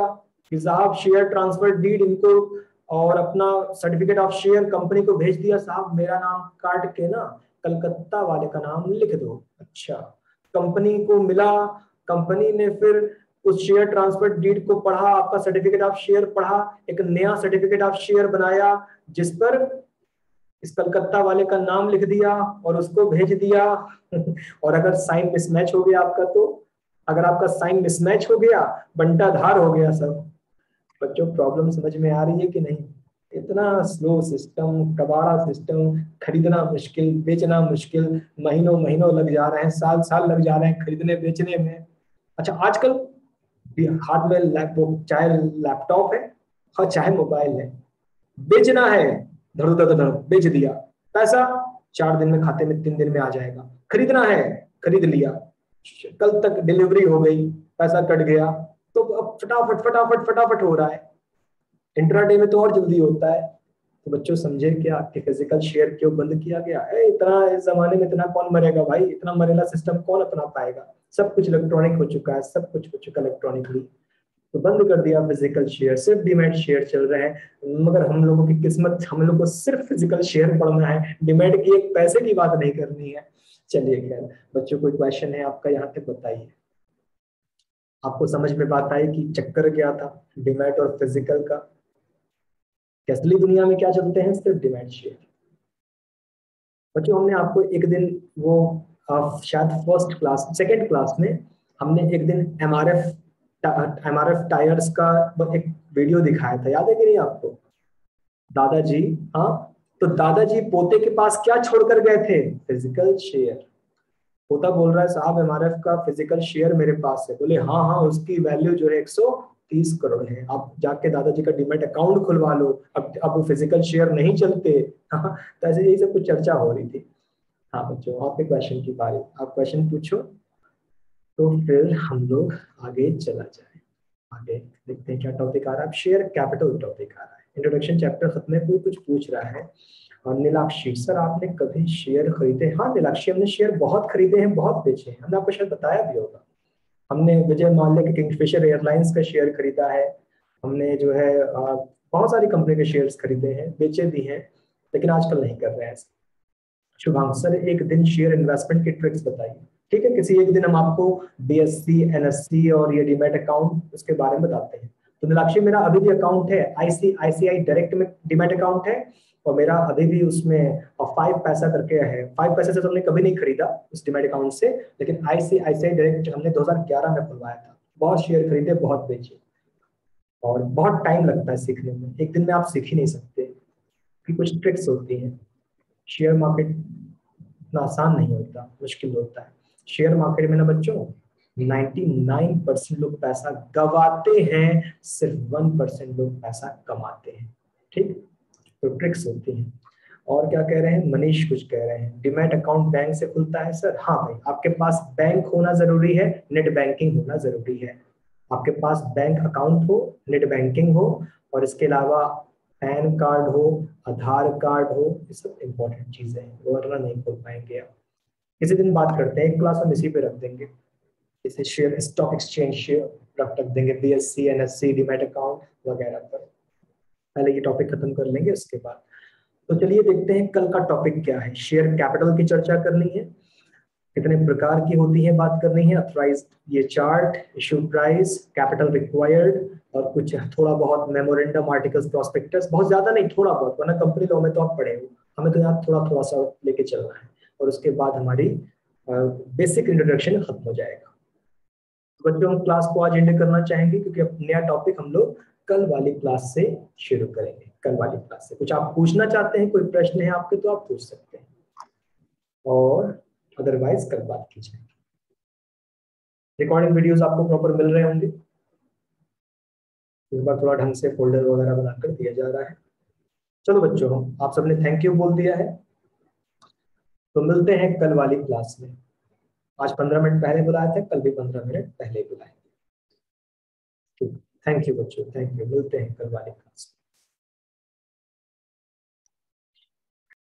कि साहब शेयर ट्रांसफर डीड इनको, और अपना सर्टिफिकेट ऑफ शेयर कंपनी को भेज दिया, साहब मेरा नाम काट के ना कलकत्ता वाले का नाम लिख दो। अच्छा, कंपनी को मिला, कंपनी ने फिर उस शेयर ट्रांसफर डीड को पढ़ा, आपका सर्टिफिकेट ऑफ शेयर पढ़ा, एक नया सर्टिफिकेट ऑफ शेयर बनाया जिस पर इस कलकत्ता वाले का नाम लिख दिया और उसको भेज दिया। और अगर साइन मिसमैच हो गया आपका, तो अगर आपका साइन मिसमैच हो गया, बंटाधार हो गया सब। बच्चों प्रॉब्लम समझ में आ रही है कि नहीं? इतना स्लो सिस्टम, कबाड़ा सिस्टम, खरीदना मुश्किल, बेचना मुश्किल, महीनों महीनों लग जा रहे हैं, साल साल लग जा रहे हैं खरीदने बेचने में। अच्छा, आजकल हाथ में लैपटॉप, चाहे लैपटॉप है और चाहे मोबाइल है, बेचना है, धड़ो धड़ो धड़ो बेच दिया, पैसा 4 दिन में खाते में, 3 दिन में आ जाएगा। खरीदना है, खरीद लिया, कल तक डिलीवरी हो गई, पैसा कट गया। तो अब फटाफट फटाफट फटाफट हो रहा है, इंट्राडे में तो और जल्दी होता है। तो बच्चों समझे क्या कि फिजिकल शेयर क्यों बंद किया गया? इतना इस जमाने में इतना कौन मरेगा भाई, इतना मरेला सिस्टम कौन अपना पाएगा? सब कुछ इलेक्ट्रॉनिक हो चुका है, सब कुछ हो चुका इलेक्ट्रॉनिकली। तो बंद कर दिया फिजिकल शेयर, सिर्फ डिमैट शेयर चल रहे हैं। मगर हम लोगों की किस्मत, हम लोग को सिर्फ फिजिकल शेयर पढ़ना है, डिमैट की एक पैसे की बात नहीं करनी है। चलिए खैर बच्चों, कोई क्वेश्चन है आपका यहाँ तक बताइए। आपको समझ में बात आई कि चक्कर क्या था डिमैट और फिजिकल का? असली दुनिया में क्या चलते हैं? सिर्फ डिमैट शेयर। बच्चों हमने आपको एक दिन वो शायद फर्स्ट क्लास सेकंड क्लास में हमने एक दिन एमआरएफ टायर्स का एक वीडियो दिखाया था, याद है कि नहीं आपको? दादाजी, हाँ, तो दादाजी पोते के पास क्या छोड़कर गए थे? Physical share. पोता बोल रहा है साहब एमआरएफ का फिजिकल शेयर मेरे पास है। बोले हाँ हाँ, उसकी वैल्यू जो है 130 करोड़ है, आप जाके दादाजी का डीमैट अकाउंट खुलवा लो, अब वो फिजिकल शेयर नहीं चलते। हाँ, तो ऐसे यही सब कुछ चर्चा हो रही थी। हाँ बच्चों, आपके क्वेश्चन की बारी, आप क्वेश्चन पूछो, तो फिर हम लोग आगे चला जाए। आगे देखते हैं क्या टॉपिक आ रहा है। शेयर कैपिटल टॉपिक आ रहा है, इंट्रोडक्शन चैप्टर खत्म है। कोई कुछ पूछ रहा है, और नीलाक्षी सर आपने कभी शेयर खरीदे? हाँ नीलाक्षी, हमने शेयर बहुत खरीदे हैं, बहुत बेचे हैं, हमने आपको शायद बताया भी होगा। हमने विजय माल्या के किंगफिशर एयरलाइंस का शेयर खरीदा है, हमने जो है बहुत सारी कंपनी के शेयर्स खरीदे हैं, बेचे भी हैं, लेकिन आजकल नहीं कर रहे हैं। शुभांग सर एक दिन शेयर इन्वेस्टमेंट की ट्रिक्स बताइए। ठीक है, किसी एक दिन हम आपको बीएससी, एनएससी और ये डीमैट अकाउंट उसके बारे में बताते हैं। तो नीलाक्षी मेरा अभी भी अकाउंट है आईसीआईसीआई डायरेक्ट में, डीमैट अकाउंट है, और मेरा अभी भी उसमें 5 पैसा करके है। 5 पैसे से तो हमने कभी नहीं खरीदा उस डीमैट अकाउंट से, लेकिन आईसीआईसीआई डायरेक्ट हमने 2011 में खुलवाया था। बहुत शेयर खरीदे, बहुत बेचे, और बहुत टाइम लगता है सीखने में, एक दिन में आप सीख ही नहीं सकते कि कुछ ट्रिक्स होती हैं। शेयर मार्केट इतना आसान नहीं होता, मुश्किल होता है। शेयर मार्केट में ना बच्चों 99% लोग पैसा गवाते हैं, सिर्फ 1% लोग पैसा कमाते हैं। ठीक, तो ट्रिक्स होती हैं। और क्या कह रहे हैं, मनीष कुछ कह रहे हैं, डिमैट अकाउंट बैंक से खुलता है सर? हाँ भाई, आपके पास बैंक होना जरूरी है, नेट बैंकिंग होना जरूरी है। आपके पास बैंक अकाउंट हो, नेट बैंकिंग हो, और इसके अलावा पैन कार्ड हो, आधार कार्ड हो, ये सब इंपॉर्टेंट चीजें हैं, वरना नहीं खोल पाएंगे आप। किसी दिन बात करते हैं, एक क्लास हम इसी पे रख देंगे, जैसे शेयर स्टॉक एक्सचेंज शेयर रख देंगे, बीएससी एनएससी डीमैट अकाउंट वगैरह पर। पहले ये टॉपिक खत्म कर लेंगे, उसके बाद तो चलिए देखते हैं कल का टॉपिक क्या है। शेयर कैपिटल की चर्चा करनी है, कितने प्रकार की होती है बात करनी है, अथराइज ये chart, issue price, capital required, और कुछ थोड़ा बहुत मेमोरेंडम आर्टिकल्स प्रोस्पेक्टस, बहुत ज्यादा नहीं थोड़ा बहुत, वरना कंपनी लॉ में तो आप पढ़े हो, हमें तो यहाँ थोड़ा थोड़ा सा लेके चलना है, और उसके बाद हमारी बेसिक इंट्रोडक्शन खत्म हो जाएगा। तो बच्चों हम क्लास को आज एंड करना चाहेंगे, क्योंकि अब नया टॉपिक हम लोग कल वाली क्लास से शुरू करेंगे। कल वाली क्लास से कुछ आप पूछना चाहते हैं, कोई प्रश्न है आपके तो आप पूछ सकते हैं, और अदरवाइज कल बात की जाएगी। रिकॉर्डिंग वीडियोस आपको प्रॉपर मिल रहे होंगे, इस बार थोड़ा ढंग से फोल्डर वगैरह बनाकर दिया जा रहा है। चलो बच्चों, आप सबने थैंक यू बोल दिया है, तो मिलते हैं कल वाली क्लास में। आज 15 मिनट पहले बुलाया था, कल भी 15 मिनट पहले बुलाएंगे। थैंक यू बच्चों, थैंक यू। मिलते हैं कल वाली क्लास में।